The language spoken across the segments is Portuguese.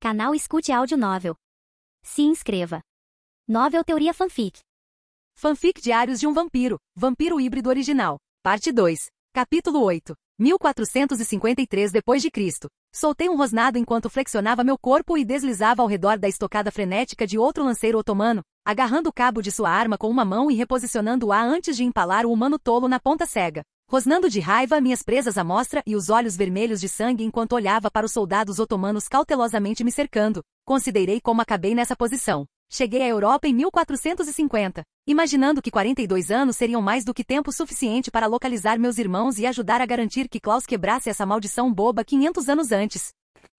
Canal Escute Áudio Novel. Se inscreva. Novel Teoria Fanfic. Fanfic Diários de um Vampiro, Vampiro Híbrido Original, Parte 2, Capítulo 8, 1453 d.C. Soltei um rosnado enquanto flexionava meu corpo e deslizava ao redor da estocada frenética de outro lanceiro otomano, agarrando o cabo de sua arma com uma mão e reposicionando-a antes de empalar o humano tolo na ponta cega. Rosnando de raiva minhas presas à mostra e os olhos vermelhos de sangue enquanto olhava para os soldados otomanos cautelosamente me cercando, considerei como acabei nessa posição. Cheguei à Europa em 1450, imaginando que 42 anos seriam mais do que tempo suficiente para localizar meus irmãos e ajudar a garantir que Klaus quebrasse essa maldição boba 500 anos antes.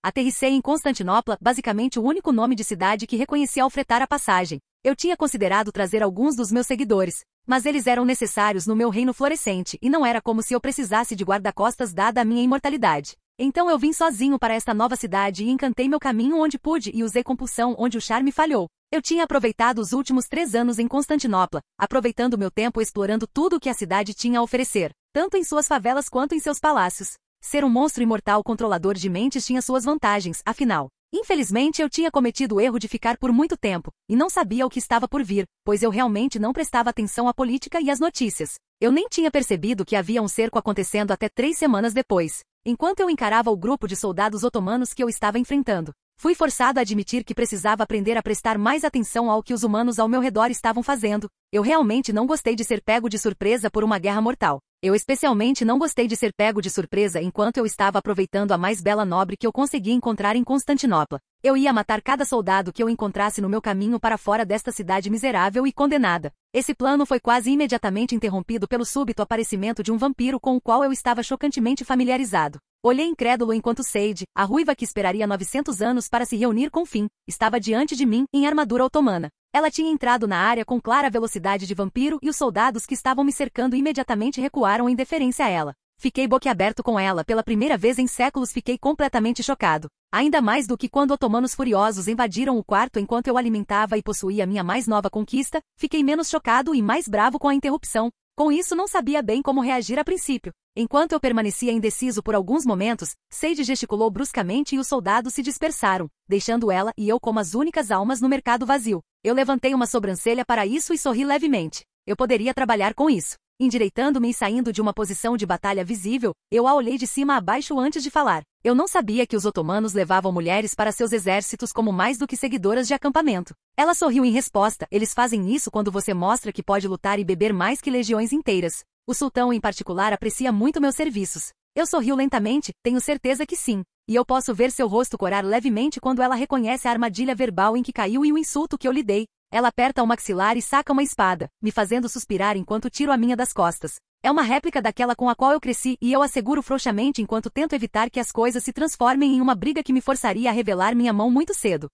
Aterrissei em Constantinopla, basicamente o único nome de cidade que reconheci ao fretar a passagem. Eu tinha considerado trazer alguns dos meus seguidores, mas eles eram necessários no meu reino florescente e não era como se eu precisasse de guarda-costas dada a minha imortalidade. Então eu vim sozinho para esta nova cidade e encantei meu caminho onde pude e usei compulsão onde o charme falhou. Eu tinha aproveitado os últimos 3 anos em Constantinopla, aproveitando meu tempo explorando tudo o que a cidade tinha a oferecer, tanto em suas favelas quanto em seus palácios. Ser um monstro imortal controlador de mentes tinha suas vantagens, afinal. Infelizmente eu tinha cometido o erro de ficar por muito tempo, e não sabia o que estava por vir, pois eu realmente não prestava atenção à política e às notícias. Eu nem tinha percebido que havia um cerco acontecendo até 3 semanas depois, enquanto eu encarava o grupo de soldados otomanos que eu estava enfrentando. Fui forçado a admitir que precisava aprender a prestar mais atenção ao que os humanos ao meu redor estavam fazendo. Eu realmente não gostei de ser pego de surpresa por uma guerra mortal. Eu especialmente não gostei de ser pego de surpresa enquanto eu estava aproveitando a mais bela nobre que eu conseguia encontrar em Constantinopla. Eu ia matar cada soldado que eu encontrasse no meu caminho para fora desta cidade miserável e condenada. Esse plano foi quase imediatamente interrompido pelo súbito aparecimento de um vampiro com o qual eu estava chocantemente familiarizado. Olhei incrédulo enquanto Sade, a ruiva que esperaria 900 anos para se reunir com Finn, estava diante de mim, em armadura otomana. Ela tinha entrado na área com clara velocidade de vampiro e os soldados que estavam me cercando imediatamente recuaram em deferência a ela. Fiquei boquiaberto com ela pela primeira vez em séculos. Fiquei completamente chocado. Ainda mais do que quando otomanos furiosos invadiram o quarto enquanto eu alimentava e possuía minha mais nova conquista, fiquei menos chocado e mais bravo com a interrupção. Com isso não sabia bem como reagir a princípio. Enquanto eu permanecia indeciso por alguns momentos, Sade gesticulou bruscamente e os soldados se dispersaram, deixando ela e eu como as únicas almas no mercado vazio. Eu levantei uma sobrancelha para isso e sorri levemente. Eu poderia trabalhar com isso. Endireitando-me e saindo de uma posição de batalha visível, eu a olhei de cima a baixo antes de falar. Eu não sabia que os otomanos levavam mulheres para seus exércitos como mais do que seguidoras de acampamento. Ela sorriu em resposta. Eles fazem isso quando você mostra que pode lutar e beber mais que legiões inteiras. O sultão em particular aprecia muito meus serviços. Eu sorriu lentamente, tenho certeza que sim. E eu posso ver seu rosto corar levemente quando ela reconhece a armadilha verbal em que caiu e o insulto que eu lhe dei. Ela aperta o maxilar e saca uma espada, me fazendo suspirar enquanto tiro a minha das costas. É uma réplica daquela com a qual eu cresci e eu asseguro frouxamente enquanto tento evitar que as coisas se transformem em uma briga que me forçaria a revelar minha mão muito cedo.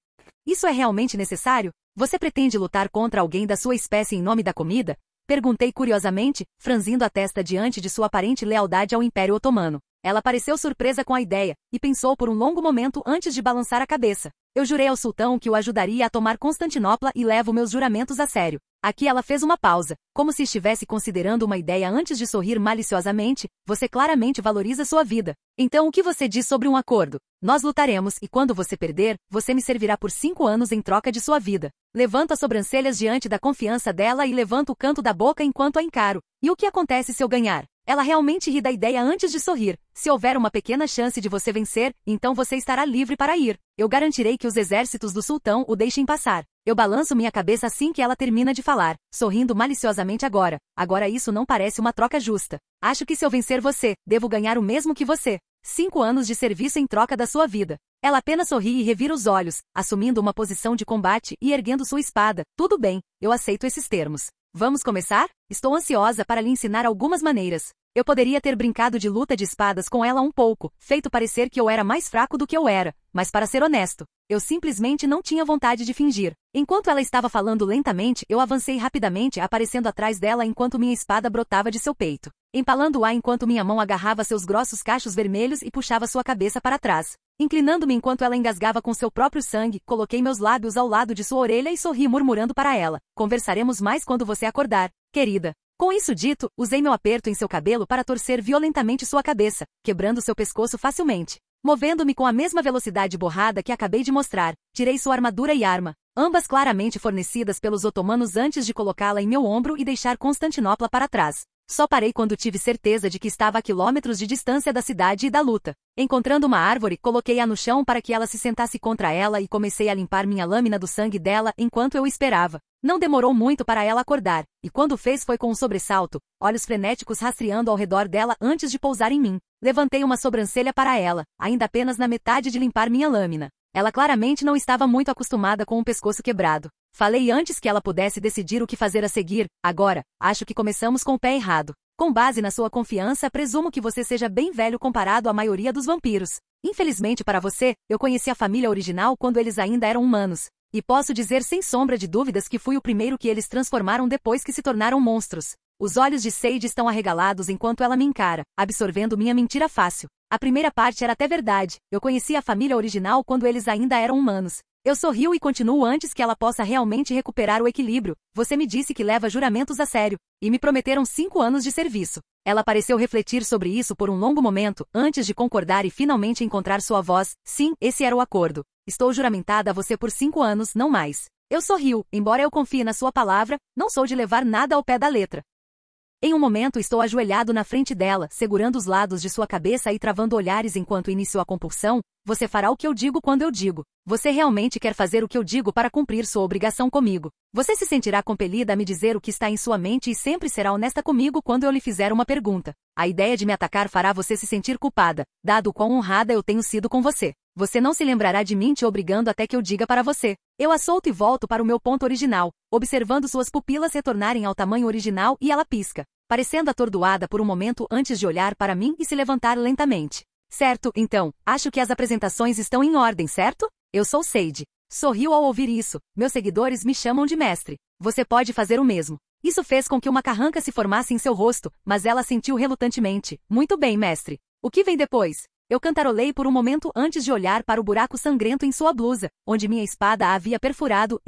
Isso é realmente necessário? Você pretende lutar contra alguém da sua espécie em nome da comida? Perguntei curiosamente, franzindo a testa diante de sua aparente lealdade ao Império Otomano. Ela pareceu surpresa com a ideia, e pensou por um longo momento antes de balançar a cabeça. Eu jurei ao sultão que o ajudaria a tomar Constantinopla e levo meus juramentos a sério. Aqui ela fez uma pausa, como se estivesse considerando uma ideia antes de sorrir maliciosamente. Você claramente valoriza sua vida. Então o que você diz sobre um acordo? Nós lutaremos e quando você perder, você me servirá por 5 anos em troca de sua vida. Levanto as sobrancelhas diante da confiança dela e levanto o canto da boca enquanto a encaro. E o que acontece se eu ganhar? Ela realmente ri da ideia antes de sorrir. Se houver uma pequena chance de você vencer, então você estará livre para ir. Eu garantirei que os exércitos do sultão o deixem passar. Eu balanço minha cabeça assim que ela termina de falar, sorrindo maliciosamente agora. Agora isso não parece uma troca justa. Acho que se eu vencer você, devo ganhar o mesmo que você. 5 anos de serviço em troca da sua vida. Ela apenas sorri e revira os olhos, assumindo uma posição de combate e erguendo sua espada. Tudo bem, eu aceito esses termos. Vamos começar? Estou ansiosa para lhe ensinar algumas maneiras. Eu poderia ter brincado de luta de espadas com ela um pouco, feito parecer que eu era mais fraco do que eu era, mas para ser honesto, eu simplesmente não tinha vontade de fingir. Enquanto ela estava falando lentamente, eu avancei rapidamente, aparecendo atrás dela enquanto minha espada brotava de seu peito, empalando-a enquanto minha mão agarrava seus grossos cachos vermelhos e puxava sua cabeça para trás. Inclinando-me enquanto ela engasgava com seu próprio sangue, coloquei meus lábios ao lado de sua orelha e sorri murmurando para ela. Conversaremos mais quando você acordar, querida. Com isso dito, usei meu aperto em seu cabelo para torcer violentamente sua cabeça, quebrando seu pescoço facilmente. Movendo-me com a mesma velocidade borrada que acabei de mostrar, tirei sua armadura e arma, ambas claramente fornecidas pelos otomanos antes de colocá-la em meu ombro e deixar Constantinopla para trás. Só parei quando tive certeza de que estava a quilômetros de distância da cidade e da luta. Encontrando uma árvore, coloquei-a no chão para que ela se sentasse contra ela e comecei a limpar minha lâmina do sangue dela enquanto eu esperava. Não demorou muito para ela acordar, e quando fez foi com um sobressalto, olhos frenéticos rastreando ao redor dela antes de pousar em mim. Levantei uma sobrancelha para ela, ainda apenas na metade de limpar minha lâmina. Ela claramente não estava muito acostumada com o pescoço quebrado. Falei antes que ela pudesse decidir o que fazer a seguir. Agora, acho que começamos com o pé errado. Com base na sua confiança, presumo que você seja bem velho comparado à maioria dos vampiros. Infelizmente para você, eu conheci a família original quando eles ainda eram humanos. E posso dizer sem sombra de dúvidas que fui o primeiro que eles transformaram depois que se tornaram monstros. Os olhos de Sage estão arregalados enquanto ela me encara, absorvendo minha mentira fácil. A primeira parte era até verdade. Eu conheci a família original quando eles ainda eram humanos. Eu sorrio e continuo antes que ela possa realmente recuperar o equilíbrio. Você me disse que leva juramentos a sério. E me prometeram 5 anos de serviço. Ela pareceu refletir sobre isso por um longo momento, antes de concordar e finalmente encontrar sua voz. Sim, esse era o acordo. Estou juramentada a você por 5 anos, não mais. Eu sorrio, embora eu confie na sua palavra, não sou de levar nada ao pé da letra. Em um momento estou ajoelhado na frente dela, segurando os lados de sua cabeça e travando olhares enquanto inicio a compulsão. Você fará o que eu digo quando eu digo. Você realmente quer fazer o que eu digo para cumprir sua obrigação comigo. Você se sentirá compelida a me dizer o que está em sua mente e sempre será honesta comigo quando eu lhe fizer uma pergunta. A ideia de me atacar fará você se sentir culpada, dado o quão honrada eu tenho sido com você. Você não se lembrará de mim te obrigando até que eu diga para você. Eu a solto e volto para o meu ponto original, observando suas pupilas retornarem ao tamanho original e ela pisca, parecendo atordoada por um momento antes de olhar para mim e se levantar lentamente. Certo, então, acho que as apresentações estão em ordem, certo? Eu sou Sage. Sorriu ao ouvir isso. Meus seguidores me chamam de mestre. Você pode fazer o mesmo. Isso fez com que uma carranca se formasse em seu rosto, mas ela sentiu relutantemente. Muito bem, mestre. O que vem depois? Eu cantarolei por um momento antes de olhar para o buraco sangrento em sua blusa, onde minha espada a havia perfurado.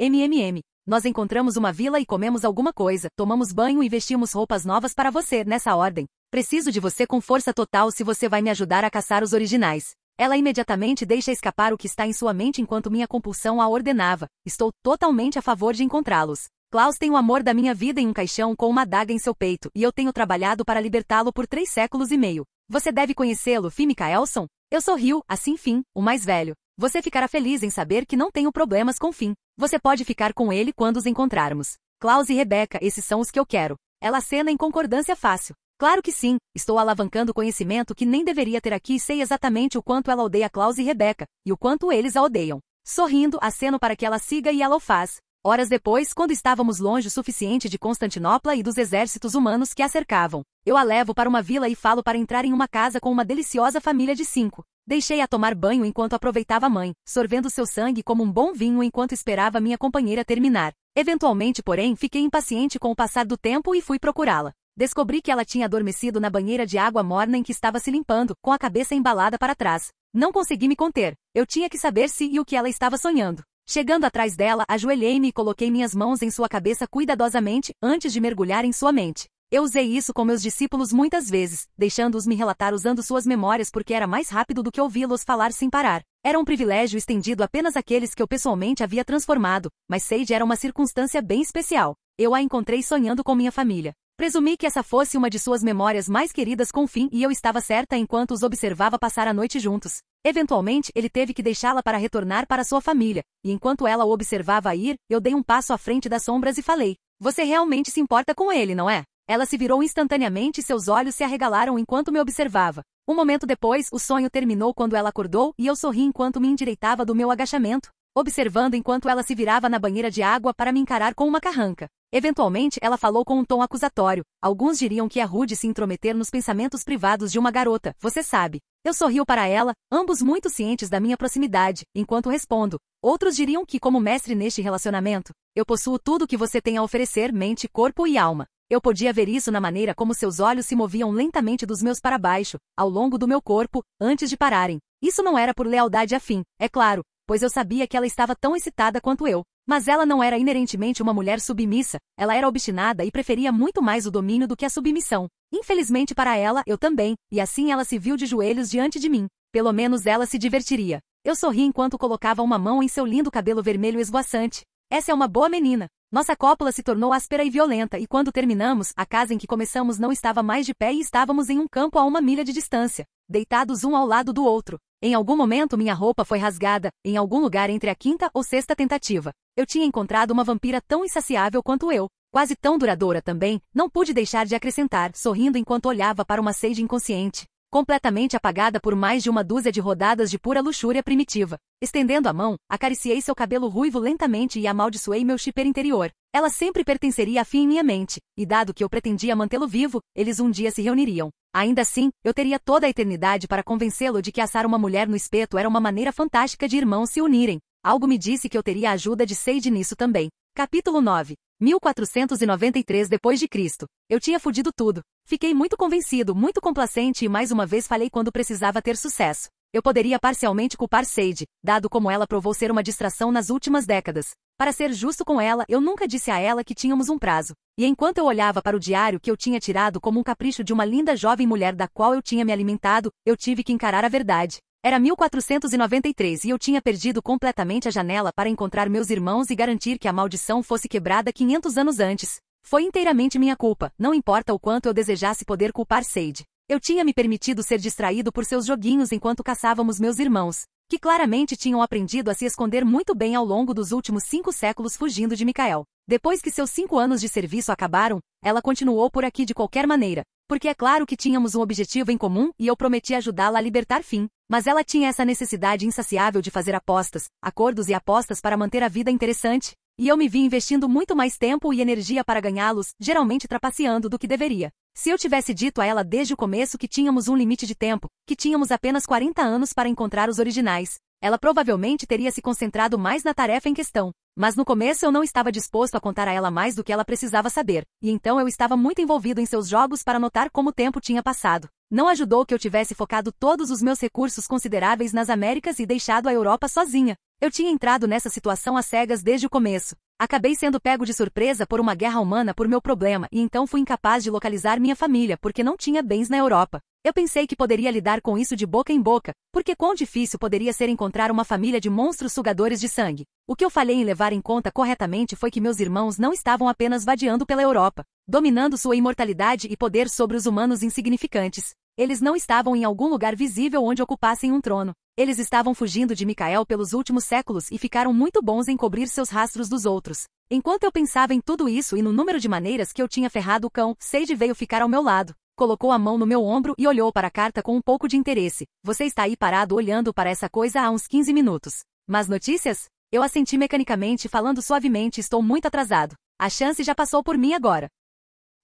Nós encontramos uma vila e comemos alguma coisa, tomamos banho e vestimos roupas novas para você, nessa ordem. Preciso de você com força total se você vai me ajudar a caçar os originais. Ela imediatamente deixa escapar o que está em sua mente enquanto minha compulsão a ordenava. Estou totalmente a favor de encontrá-los. Klaus tem o amor da minha vida em um caixão com uma adaga em seu peito, e eu tenho trabalhado para libertá-lo por 3 séculos e meio. Você deve conhecê-lo, Finn Mikaelson? Eu sorrio, assim Finn, o mais velho. Você ficará feliz em saber que não tenho problemas com Finn. Você pode ficar com ele quando os encontrarmos. Klaus e Rebecca, esses são os que eu quero. Ela acena em concordância fácil. Claro que sim, estou alavancando conhecimento que nem deveria ter aqui e sei exatamente o quanto ela odeia Klaus e Rebecca, e o quanto eles a odeiam. Sorrindo, aceno para que ela siga e ela o faz. Horas depois, quando estávamos longe o suficiente de Constantinopla e dos exércitos humanos que a cercavam, eu a levo para uma vila e falo para entrar em uma casa com uma deliciosa família de 5. Deixei-a tomar banho enquanto aproveitava a mãe, sorvendo seu sangue como um bom vinho enquanto esperava minha companheira terminar. Eventualmente, porém, fiquei impaciente com o passar do tempo e fui procurá-la. Descobri que ela tinha adormecido na banheira de água morna em que estava se limpando, com a cabeça embalada para trás. Não consegui me conter. Eu tinha que saber se e o que ela estava sonhando. Chegando atrás dela, ajoelhei-me e coloquei minhas mãos em sua cabeça cuidadosamente, antes de mergulhar em sua mente. Eu usei isso com meus discípulos muitas vezes, deixando-os me relatar usando suas memórias porque era mais rápido do que ouvi-los falar sem parar. Era um privilégio estendido apenas àqueles que eu pessoalmente havia transformado, mas Sage era uma circunstância bem especial. Eu a encontrei sonhando com minha família. Presumi que essa fosse uma de suas memórias mais queridas com Finn e eu estava certa enquanto os observava passar a noite juntos. Eventualmente, ele teve que deixá-la para retornar para sua família, e enquanto ela o observava ir, eu dei um passo à frente das sombras e falei: "Você realmente se importa com ele, não é?" Ela se virou instantaneamente e seus olhos se arregalaram enquanto me observava. Um momento depois, o sonho terminou quando ela acordou e eu sorri enquanto me endireitava do meu agachamento, observando enquanto ela se virava na banheira de água para me encarar com uma carranca. Eventualmente, ela falou com um tom acusatório. Alguns diriam que é rude se intrometer nos pensamentos privados de uma garota, você sabe. Eu sorrio para ela, ambos muito cientes da minha proximidade, enquanto respondo. Outros diriam que, como mestre neste relacionamento, eu possuo tudo o que você tem a oferecer, mente, corpo e alma. Eu podia ver isso na maneira como seus olhos se moviam lentamente dos meus para baixo, ao longo do meu corpo, antes de pararem. Isso não era por lealdade a Finn, é claro, pois eu sabia que ela estava tão excitada quanto eu. Mas ela não era inerentemente uma mulher submissa, ela era obstinada e preferia muito mais o domínio do que a submissão. Infelizmente para ela, eu também, e assim ela se viu de joelhos diante de mim. Pelo menos ela se divertiria. Eu sorri enquanto colocava uma mão em seu lindo cabelo vermelho esvoaçante. Essa é uma boa menina. Nossa cópula se tornou áspera e violenta e quando terminamos, a casa em que começamos não estava mais de pé e estávamos em um campo a 1 milha de distância, deitados um ao lado do outro. Em algum momento minha roupa foi rasgada, em algum lugar entre a 5ª ou 6ª tentativa. Eu tinha encontrado uma vampira tão insaciável quanto eu, quase tão duradoura também, não pude deixar de acrescentar, sorrindo enquanto olhava para uma Sage inconsciente, completamente apagada por mais de 1 dúzia de rodadas de pura luxúria primitiva. Estendendo a mão, acariciei seu cabelo ruivo lentamente e amaldiçoei meu shipper interior. Ela sempre pertenceria a Finn em minha mente, e dado que eu pretendia mantê-lo vivo, eles um dia se reuniriam. Ainda assim, eu teria toda a eternidade para convencê-lo de que assar uma mulher no espeto era uma maneira fantástica de irmãos se unirem. Algo me disse que eu teria a ajuda de Sage nisso também. Capítulo 9. 1493 depois de Cristo. Eu tinha fudido tudo. Fiquei muito convencido, muito complacente e mais uma vez falei quando precisava ter sucesso. Eu poderia parcialmente culpar Sage, dado como ela provou ser uma distração nas últimas décadas. Para ser justo com ela, eu nunca disse a ela que tínhamos um prazo. E enquanto eu olhava para o diário que eu tinha tirado como um capricho de uma linda jovem mulher da qual eu tinha me alimentado, eu tive que encarar a verdade. Era 1493 e eu tinha perdido completamente a janela para encontrar meus irmãos e garantir que a maldição fosse quebrada 500 anos antes. Foi inteiramente minha culpa, não importa o quanto eu desejasse poder culpar Sage. Eu tinha me permitido ser distraído por seus joguinhos enquanto caçávamos meus irmãos, que claramente tinham aprendido a se esconder muito bem ao longo dos últimos 5 séculos fugindo de Michael. Depois que seus 5 anos de serviço acabaram, ela continuou por aqui de qualquer maneira, porque é claro que tínhamos um objetivo em comum e eu prometi ajudá-la a libertar Finn, mas ela tinha essa necessidade insaciável de fazer apostas, acordos e apostas para manter a vida interessante, e eu me vi investindo muito mais tempo e energia para ganhá-los, geralmente trapaceando do que deveria. Se eu tivesse dito a ela desde o começo que tínhamos um limite de tempo, que tínhamos apenas 40 anos para encontrar os originais, ela provavelmente teria se concentrado mais na tarefa em questão. Mas no começo eu não estava disposto a contar a ela mais do que ela precisava saber, e então eu estava muito envolvido em seus jogos para notar como o tempo tinha passado. Não ajudou que eu tivesse focado todos os meus recursos consideráveis nas Américas e deixado a Europa sozinha. Eu tinha entrado nessa situação às cegas desde o começo. Acabei sendo pego de surpresa por uma guerra humana por meu problema e então fui incapaz de localizar minha família porque não tinha bens na Europa. Eu pensei que poderia lidar com isso de boca em boca, porque quão difícil poderia ser encontrar uma família de monstros sugadores de sangue. O que eu falhei em levar em conta corretamente foi que meus irmãos não estavam apenas vadiando pela Europa, dominando sua imortalidade e poder sobre os humanos insignificantes. Eles não estavam em algum lugar visível onde ocupassem um trono. Eles estavam fugindo de Michael pelos últimos séculos e ficaram muito bons em cobrir seus rastros dos outros. Enquanto eu pensava em tudo isso e no número de maneiras que eu tinha ferrado o cão, Sage veio ficar ao meu lado. Colocou a mão no meu ombro e olhou para a carta com um pouco de interesse. Você está aí parado olhando para essa coisa há uns 15 minutos. Mas notícias? Eu assenti mecanicamente falando suavemente estou muito atrasado. A chance já passou por mim agora.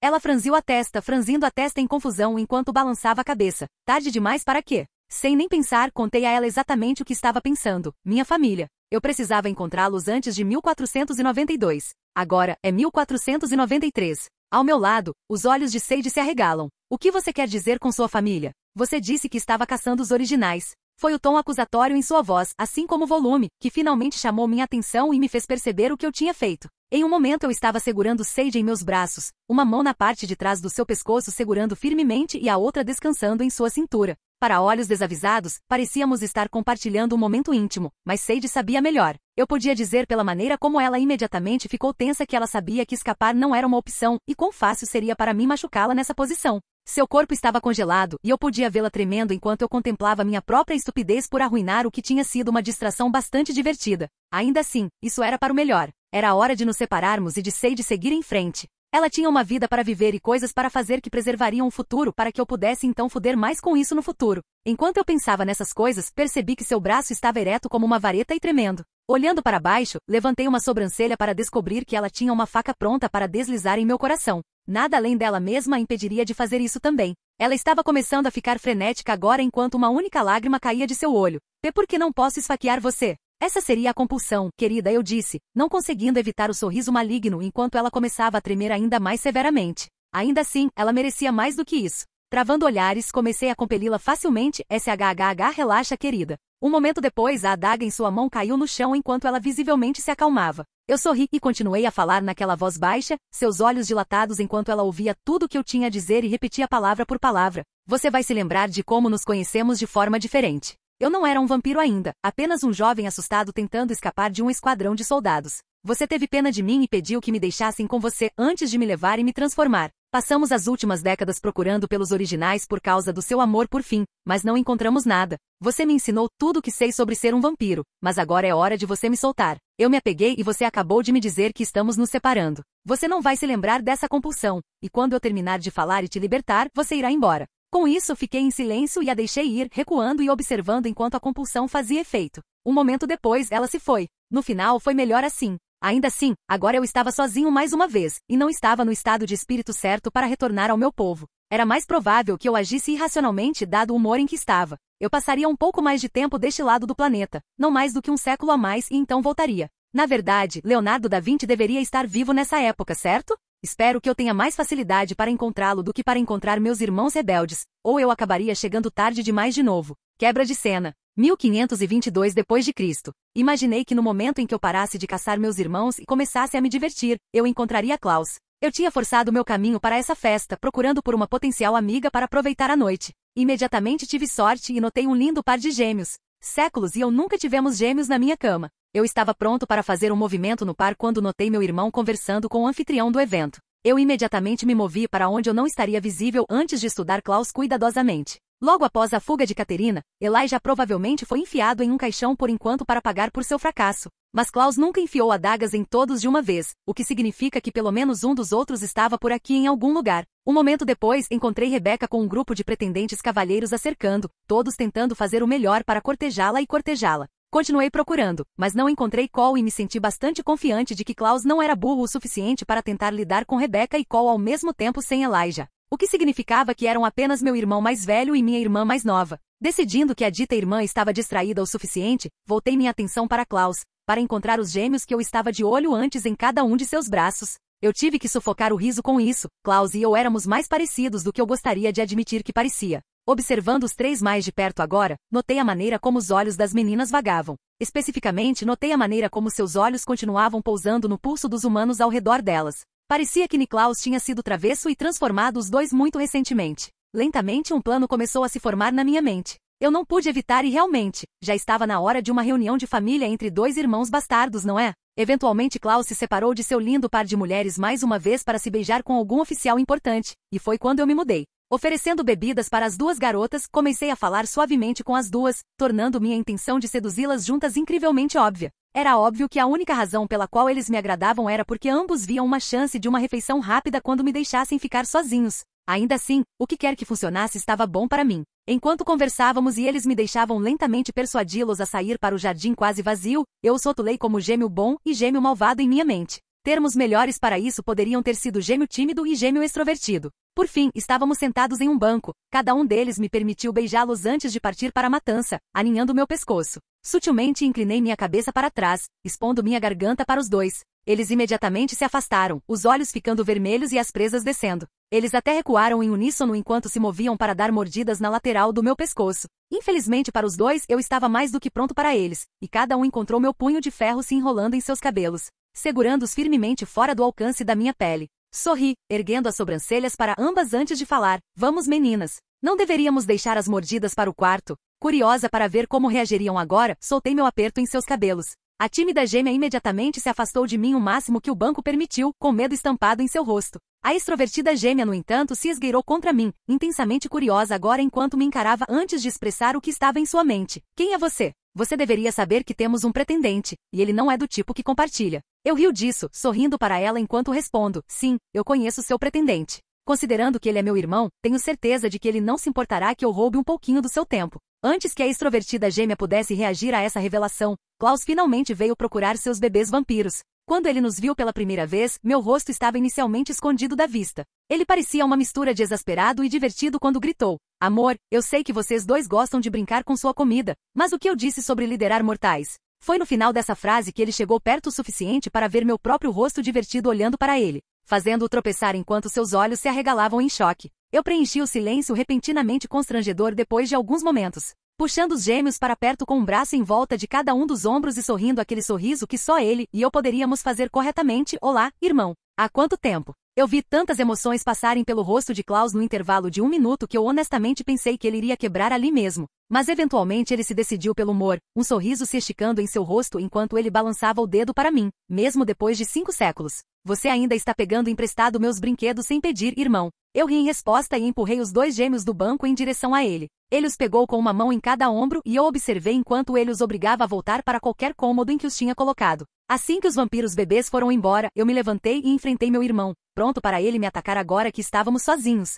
Ela franziu a testa, franzindo a testa em confusão enquanto balançava a cabeça. Tarde demais para quê? Sem nem pensar, contei a ela exatamente o que estava pensando. Minha família. Eu precisava encontrá-los antes de 1492. Agora, é 1493. Ao meu lado, os olhos de Sage se arregalam. O que você quer dizer com sua família? Você disse que estava caçando os originais. Foi o tom acusatório em sua voz, assim como o volume, que finalmente chamou minha atenção e me fez perceber o que eu tinha feito. Em um momento eu estava segurando Sage em meus braços, uma mão na parte de trás do seu pescoço segurando firmemente e a outra descansando em sua cintura. Para olhos desavisados, parecíamos estar compartilhando um momento íntimo, mas Sage sabia melhor. Eu podia dizer pela maneira como ela imediatamente ficou tensa que ela sabia que escapar não era uma opção e quão fácil seria para mim machucá-la nessa posição. Seu corpo estava congelado e eu podia vê-la tremendo enquanto eu contemplava minha própria estupidez por arruinar o que tinha sido uma distração bastante divertida. Ainda assim, isso era para o melhor. Era a hora de nos separarmos e de Sage seguir em frente. Ela tinha uma vida para viver e coisas para fazer que preservariam o futuro para que eu pudesse então foder mais com isso no futuro. Enquanto eu pensava nessas coisas, percebi que seu braço estava ereto como uma vareta e tremendo. Olhando para baixo, levantei uma sobrancelha para descobrir que ela tinha uma faca pronta para deslizar em meu coração. Nada além dela mesma a impediria de fazer isso também. Ela estava começando a ficar frenética agora enquanto uma única lágrima caía de seu olho. Por que não posso esfaquear você? Essa seria a compulsão, querida, eu disse, não conseguindo evitar o sorriso maligno enquanto ela começava a tremer ainda mais severamente. Ainda assim, ela merecia mais do que isso. Travando olhares, comecei a compeli-la facilmente, SHHH relaxa, querida. Um momento depois, a adaga em sua mão caiu no chão enquanto ela visivelmente se acalmava. Eu sorri e continuei a falar naquela voz baixa, seus olhos dilatados enquanto ela ouvia tudo o que eu tinha a dizer e repetia palavra por palavra. Você vai se lembrar de como nos conhecemos de forma diferente. Eu não era um vampiro ainda, apenas um jovem assustado tentando escapar de um esquadrão de soldados. Você teve pena de mim e pediu que me deixassem com você antes de me levar e me transformar. Passamos as últimas décadas procurando pelos originais por causa do seu amor por fim, mas não encontramos nada. Você me ensinou tudo o que sei sobre ser um vampiro, mas agora é hora de você me soltar. Eu me apeguei e você acabou de me dizer que estamos nos separando. Você não vai se lembrar dessa compulsão, e quando eu terminar de falar e te libertar, você irá embora. Com isso, fiquei em silêncio e a deixei ir, recuando e observando enquanto a compulsão fazia efeito. Um momento depois, ela se foi. No final, foi melhor assim. Ainda assim, agora eu estava sozinho mais uma vez, e não estava no estado de espírito certo para retornar ao meu povo. Era mais provável que eu agisse irracionalmente dado o humor em que estava. Eu passaria um pouco mais de tempo deste lado do planeta, não mais do que um século a mais e então voltaria. Na verdade, Leonardo da Vinci deveria estar vivo nessa época, certo? Espero que eu tenha mais facilidade para encontrá-lo do que para encontrar meus irmãos rebeldes, ou eu acabaria chegando tarde demais de novo. Quebra de cena. 1522 d.C. Imaginei que no momento em que eu parasse de caçar meus irmãos e começasse a me divertir, eu encontraria Klaus. Eu tinha forçado meu caminho para essa festa, procurando por uma potencial amiga para aproveitar a noite. Imediatamente tive sorte e notei um lindo par de gêmeos. Séculos e eu nunca tivemos gêmeos na minha cama. Eu estava pronto para fazer um movimento no par quando notei meu irmão conversando com o anfitrião do evento. Eu imediatamente me movi para onde eu não estaria visível antes de estudar Klaus cuidadosamente. Logo após a fuga de Caterina, Elijah provavelmente foi enfiado em um caixão por enquanto para pagar por seu fracasso. Mas Klaus nunca enfiou adagas em todos de uma vez, o que significa que pelo menos um dos outros estava por aqui em algum lugar. Um momento depois, encontrei Rebecca com um grupo de pretendentes cavalheiros a cercando, todos tentando fazer o melhor para cortejá-la e cortejá-la. Continuei procurando, mas não encontrei Cole e me senti bastante confiante de que Klaus não era burro o suficiente para tentar lidar com Rebecca e Cole ao mesmo tempo sem Elijah. O que significava que eram apenas meu irmão mais velho e minha irmã mais nova. Decidindo que a dita irmã estava distraída o suficiente, voltei minha atenção para Klaus, para encontrar os gêmeos que eu estava de olho antes em cada um de seus braços. Eu tive que sufocar o riso com isso. Klaus e eu éramos mais parecidos do que eu gostaria de admitir que parecia. Observando os três mais de perto agora, notei a maneira como os olhos das meninas vagavam. Especificamente, notei a maneira como seus olhos continuavam pousando no pulso dos humanos ao redor delas. Parecia que Niklaus tinha sido travesso e transformado os dois muito recentemente. Lentamente um plano começou a se formar na minha mente. Eu não pude evitar e realmente, já estava na hora de uma reunião de família entre dois irmãos bastardos, não é? Eventualmente Klaus se separou de seu lindo par de mulheres mais uma vez para se beijar com algum oficial importante, e foi quando eu me mudei. Oferecendo bebidas para as duas garotas, comecei a falar suavemente com as duas, tornando minha intenção de seduzi-las juntas incrivelmente óbvia. Era óbvio que a única razão pela qual eles me agradavam era porque ambos viam uma chance de uma refeição rápida quando me deixassem ficar sozinhos. Ainda assim, o que quer que funcionasse estava bom para mim. Enquanto conversávamos e eles me deixavam lentamente persuadi-los a sair para o jardim quase vazio, eu os rotulei como gêmeo bom e gêmeo malvado em minha mente. Termos melhores para isso poderiam ter sido gêmeo tímido e gêmeo extrovertido. Por fim, estávamos sentados em um banco. Cada um deles me permitiu beijá-los antes de partir para a matança, aninhando meu pescoço. Sutilmente inclinei minha cabeça para trás, expondo minha garganta para os dois. Eles imediatamente se afastaram, os olhos ficando vermelhos e as presas descendo. Eles até recuaram em uníssono enquanto se moviam para dar mordidas na lateral do meu pescoço. Infelizmente para os dois, eu estava mais do que pronto para eles, e cada um encontrou meu punho de ferro se enrolando em seus cabelos, segurando-os firmemente fora do alcance da minha pele. Sorri, erguendo as sobrancelhas para ambas antes de falar. Vamos, meninas. Não deveríamos deixar as mordidas para o quarto. Curiosa para ver como reagiriam agora, soltei meu aperto em seus cabelos. A tímida gêmea imediatamente se afastou de mim o máximo que o banco permitiu, com medo estampado em seu rosto. A extrovertida gêmea, no entanto, se esgueirou contra mim, intensamente curiosa agora enquanto me encarava antes de expressar o que estava em sua mente. Quem é você? Você deveria saber que temos um pretendente, e ele não é do tipo que compartilha. Eu rio disso, sorrindo para ela enquanto respondo, sim, eu conheço seu pretendente. Considerando que ele é meu irmão, tenho certeza de que ele não se importará que eu roube um pouquinho do seu tempo. Antes que a extrovertida gêmea pudesse reagir a essa revelação, Klaus finalmente veio procurar seus bebês vampiros. Quando ele nos viu pela primeira vez, meu rosto estava inicialmente escondido da vista. Ele parecia uma mistura de exasperado e divertido quando gritou: Amor, eu sei que vocês dois gostam de brincar com sua comida, mas o que eu disse sobre liderar mortais? Foi no final dessa frase que ele chegou perto o suficiente para ver meu próprio rosto divertido olhando para ele, fazendo-o tropeçar enquanto seus olhos se arregalavam em choque. Eu preenchi o silêncio repentinamente constrangedor depois de alguns momentos. puxando os gêmeos para perto com um braço em volta de cada um dos ombros e sorrindo aquele sorriso que só ele e eu poderíamos fazer corretamente. Olá, irmão. Há quanto tempo? Eu vi tantas emoções passarem pelo rosto de Klaus no intervalo de 1 minuto que eu honestamente pensei que ele iria quebrar ali mesmo. Mas eventualmente ele se decidiu pelo humor, um sorriso se esticando em seu rosto enquanto ele balançava o dedo para mim, mesmo depois de 5 séculos. Você ainda está pegando emprestado meus brinquedos sem pedir, irmão. Eu ri em resposta e empurrei os 2 gêmeos do banco em direção a ele. Ele os pegou com uma mão em cada ombro e eu observei enquanto ele os obrigava a voltar para qualquer cômodo em que os tinha colocado. Assim que os vampiros bebês foram embora, eu me levantei e enfrentei meu irmão, pronto para ele me atacar agora que estávamos sozinhos.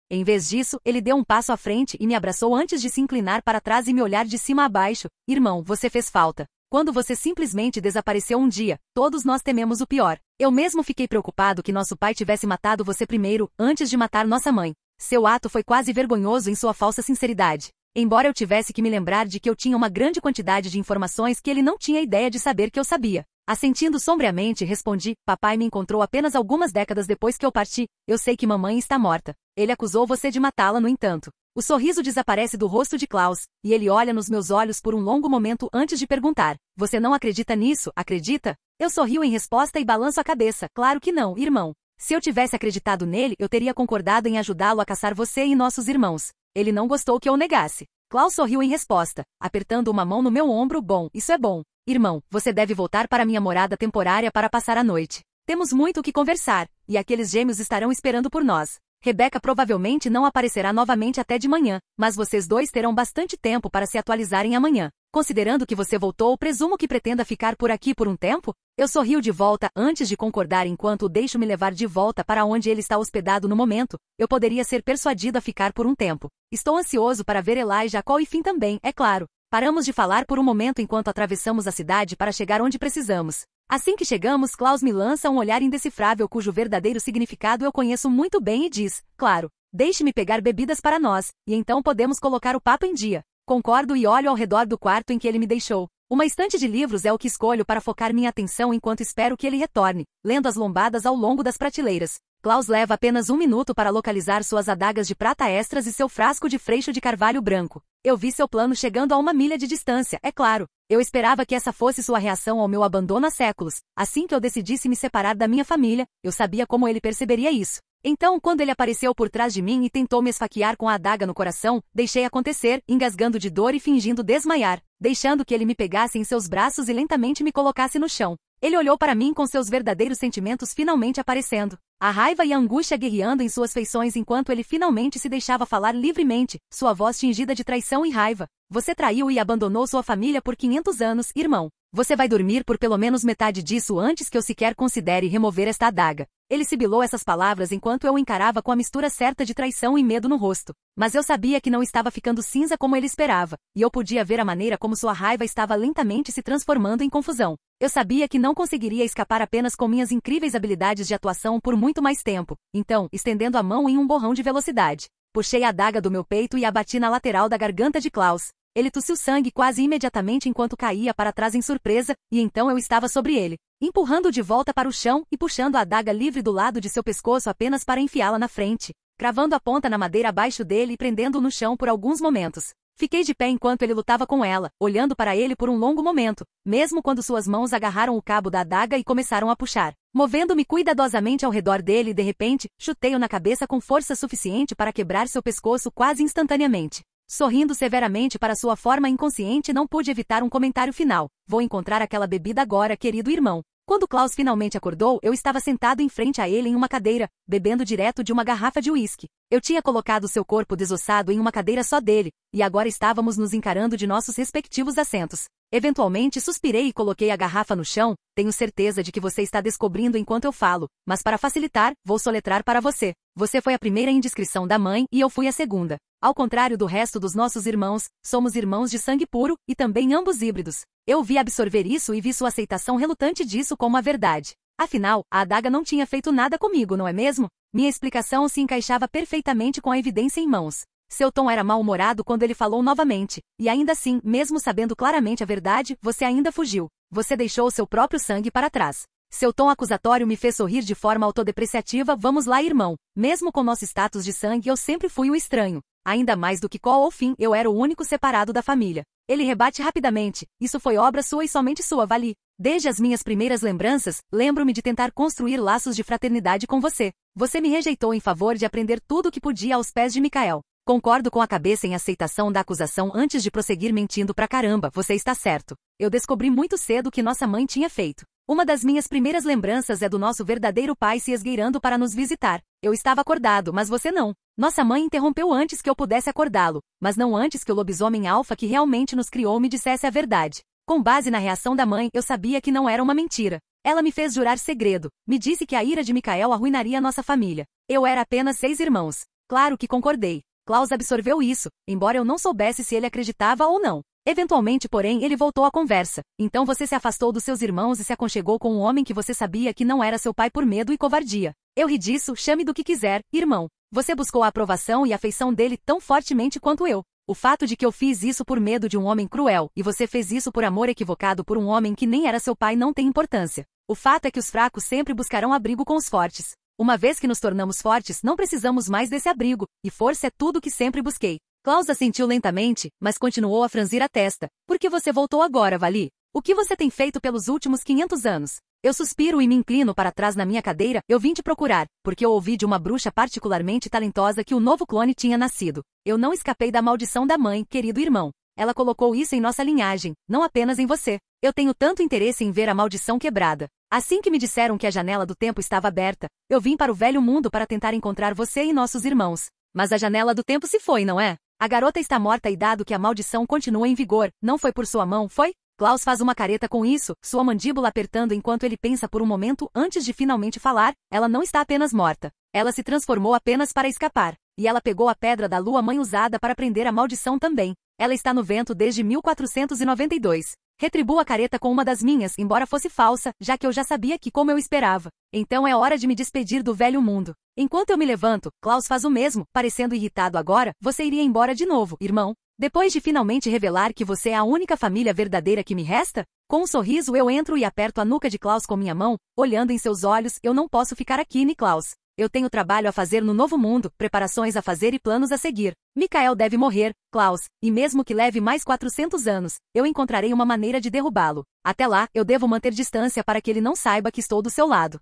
Em vez disso, ele deu um passo à frente e me abraçou antes de se inclinar para trás e me olhar de cima a baixo. Irmão, você fez falta. Quando você simplesmente desapareceu um dia, todos nós tememos o pior. Eu mesmo fiquei preocupado que nosso pai tivesse matado você primeiro, antes de matar nossa mãe. Seu ato foi quase vergonhoso em sua falsa sinceridade. Embora eu tivesse que me lembrar de que eu tinha uma grande quantidade de informações que ele não tinha ideia de saber que eu sabia. Assentindo sombriamente, respondi, papai me encontrou apenas algumas décadas depois que eu parti, eu sei que mamãe está morta. Ele acusou você de matá-la no entanto. O sorriso desaparece do rosto de Klaus, e ele olha nos meus olhos por um longo momento antes de perguntar, você não acredita nisso, acredita? Eu sorrio em resposta e balanço a cabeça, claro que não, irmão. Se eu tivesse acreditado nele, eu teria concordado em ajudá-lo a caçar você e nossos irmãos. Ele não gostou que eu o negasse. Klaus sorriu em resposta, apertando uma mão no meu ombro, bom, isso é bom. Irmão, você deve voltar para minha morada temporária para passar a noite. Temos muito o que conversar, e aqueles gêmeos estarão esperando por nós. Rebecca provavelmente não aparecerá novamente até de manhã, mas vocês dois terão bastante tempo para se atualizarem amanhã. Considerando que você voltou, presumo que pretenda ficar por aqui por um tempo? Eu sorrio de volta antes de concordar enquanto o deixo me levar de volta para onde ele está hospedado no momento. Eu poderia ser persuadido a ficar por um tempo. Estou ansioso para ver Elijah, Cole e Finn também, é claro. Paramos de falar por um momento enquanto atravessamos a cidade para chegar onde precisamos. Assim que chegamos, Klaus me lança um olhar indecifrável cujo verdadeiro significado eu conheço muito bem e diz, claro, deixe-me pegar bebidas para nós, e então podemos colocar o papo em dia. Concordo e olho ao redor do quarto em que ele me deixou. Uma estante de livros é o que escolho para focar minha atenção enquanto espero que ele retorne, lendo as lombadas ao longo das prateleiras. Klaus leva apenas 1 minuto para localizar suas adagas de prata extras e seu frasco de freixo de carvalho branco. Eu vi seu plano chegando a 1 milha de distância, é claro. Eu esperava que essa fosse sua reação ao meu abandono há séculos. Assim que eu decidisse me separar da minha família, eu sabia como ele perceberia isso. Então, quando ele apareceu por trás de mim e tentou me esfaquear com a adaga no coração, deixei acontecer, engasgando de dor e fingindo desmaiar, deixando que ele me pegasse em seus braços e lentamente me colocasse no chão. Ele olhou para mim com seus verdadeiros sentimentos finalmente aparecendo. A raiva e a angústia guerreando em suas feições enquanto ele finalmente se deixava falar livremente, sua voz tingida de traição e raiva. Você traiu e abandonou sua família por 500 anos, irmão. Você vai dormir por pelo menos metade disso antes que eu sequer considere remover esta adaga. Ele sibilou essas palavras enquanto eu o encarava com a mistura certa de traição e medo no rosto. Mas eu sabia que não estava ficando cinza como ele esperava, e eu podia ver a maneira como sua raiva estava lentamente se transformando em confusão. Eu sabia que não conseguiria escapar apenas com minhas incríveis habilidades de atuação por muito mais tempo. Então, estendendo a mão em um borrão de velocidade, puxei a adaga do meu peito e a bati na lateral da garganta de Klaus. Ele tossiu sangue quase imediatamente enquanto caía para trás em surpresa, e então eu estava sobre ele, empurrando-o de volta para o chão e puxando a adaga livre do lado de seu pescoço apenas para enfiá-la na frente, cravando a ponta na madeira abaixo dele e prendendo-o no chão por alguns momentos. Fiquei de pé enquanto ele lutava com ela, olhando para ele por um longo momento, mesmo quando suas mãos agarraram o cabo da adaga e começaram a puxar. Movendo-me cuidadosamente ao redor dele e de repente, chutei-o na cabeça com força suficiente para quebrar seu pescoço quase instantaneamente. Sorrindo severamente para sua forma inconsciente, não pude evitar um comentário final. Vou encontrar aquela bebida agora, querido irmão. Quando Klaus finalmente acordou, eu estava sentado em frente a ele em uma cadeira, bebendo direto de uma garrafa de uísque. Eu tinha colocado seu corpo desossado em uma cadeira só dele, e agora estávamos nos encarando de nossos respectivos assentos. Eventualmente suspirei e coloquei a garrafa no chão. Tenho certeza de que você está descobrindo enquanto eu falo, mas para facilitar, vou soletrar para você. Você foi a primeira indiscrição da mãe e eu fui a segunda. Ao contrário do resto dos nossos irmãos, somos irmãos de sangue puro, e também ambos híbridos. Eu vi absorver isso e vi sua aceitação relutante disso como a verdade. Afinal, a adaga não tinha feito nada comigo, não é mesmo? Minha explicação se encaixava perfeitamente com a evidência em mãos. Seu tom era mal-humorado quando ele falou novamente, e ainda assim, mesmo sabendo claramente a verdade, você ainda fugiu. Você deixou seu próprio sangue para trás. Seu tom acusatório me fez sorrir de forma autodepreciativa. Vamos lá, irmão. Mesmo com nosso status de sangue, eu sempre fui o estranho. Ainda mais do que Cole ou Finn, eu era o único separado da família. Ele rebate rapidamente. Isso foi obra sua e somente sua, Vali. Desde as minhas primeiras lembranças, lembro-me de tentar construir laços de fraternidade com você. Você me rejeitou em favor de aprender tudo o que podia aos pés de Mikael. Concordo com a cabeça em aceitação da acusação antes de prosseguir mentindo pra caramba, você está certo. Eu descobri muito cedo o que nossa mãe tinha feito. Uma das minhas primeiras lembranças é do nosso verdadeiro pai se esgueirando para nos visitar. Eu estava acordado, mas você não. Nossa mãe interrompeu antes que eu pudesse acordá-lo, mas não antes que o lobisomem alfa que realmente nos criou me dissesse a verdade. Com base na reação da mãe, eu sabia que não era uma mentira. Ela me fez jurar segredo. Me disse que a ira de Mikael arruinaria nossa família. Eu era apenas 6 irmãos. Claro que concordei. Klaus absorveu isso, embora eu não soubesse se ele acreditava ou não. Eventualmente, porém, ele voltou à conversa. Então você se afastou dos seus irmãos e se aconchegou com um homem que você sabia que não era seu pai por medo e covardia. Eu ri disso, chame do que quiser, irmão. Você buscou a aprovação e afeição dele tão fortemente quanto eu. O fato de que eu fiz isso por medo de um homem cruel e você fez isso por amor equivocado por um homem que nem era seu pai não tem importância. O fato é que os fracos sempre buscarão abrigo com os fortes. Uma vez que nos tornamos fortes, não precisamos mais desse abrigo, e força é tudo que sempre busquei. Klaus assentiu lentamente, mas continuou a franzir a testa. Por que você voltou agora, Vali? O que você tem feito pelos últimos 500 anos? Eu suspiro e me inclino para trás na minha cadeira. Eu vim te procurar, porque eu ouvi de uma bruxa particularmente talentosa que o novo clone tinha nascido. Eu não escapei da maldição da mãe, querido irmão. Ela colocou isso em nossa linhagem, não apenas em você. Eu tenho tanto interesse em ver a maldição quebrada. Assim que me disseram que a janela do tempo estava aberta, eu vim para o velho mundo para tentar encontrar você e nossos irmãos. Mas a janela do tempo se foi, não é? A garota está morta e dado que a maldição continua em vigor, não foi por sua mão, foi? Klaus faz uma careta com isso, sua mandíbula apertando enquanto ele pensa por um momento antes de finalmente falar. Ela não está apenas morta. Ela se transformou apenas para escapar. E ela pegou a pedra da lua-mãe usada para prender a maldição também. Ela está no vento desde 1492. Retribuo a careta com uma das minhas, embora fosse falsa, já que eu já sabia que como eu esperava. Então é hora de me despedir do velho mundo. Enquanto eu me levanto, Klaus faz o mesmo, parecendo irritado agora. Você iria embora de novo, irmão? Depois de finalmente revelar que você é a única família verdadeira que me resta? Com um sorriso eu entro e aperto a nuca de Klaus com minha mão, olhando em seus olhos. Eu não posso ficar aqui, Klaus. Eu tenho trabalho a fazer no novo mundo, preparações a fazer e planos a seguir. Mikael deve morrer, Klaus, e mesmo que leve mais 400 anos, eu encontrarei uma maneira de derrubá-lo. Até lá, eu devo manter distância para que ele não saiba que estou do seu lado.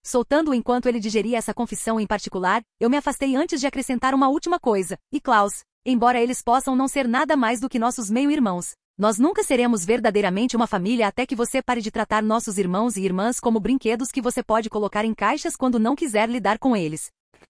Soltando-o enquanto ele digeria essa confissão em particular, eu me afastei antes de acrescentar uma última coisa. E Klaus, embora eles possam não ser nada mais do que nossos meio-irmãos, nós nunca seremos verdadeiramente uma família até que você pare de tratar nossos irmãos e irmãs como brinquedos que você pode colocar em caixas quando não quiser lidar com eles.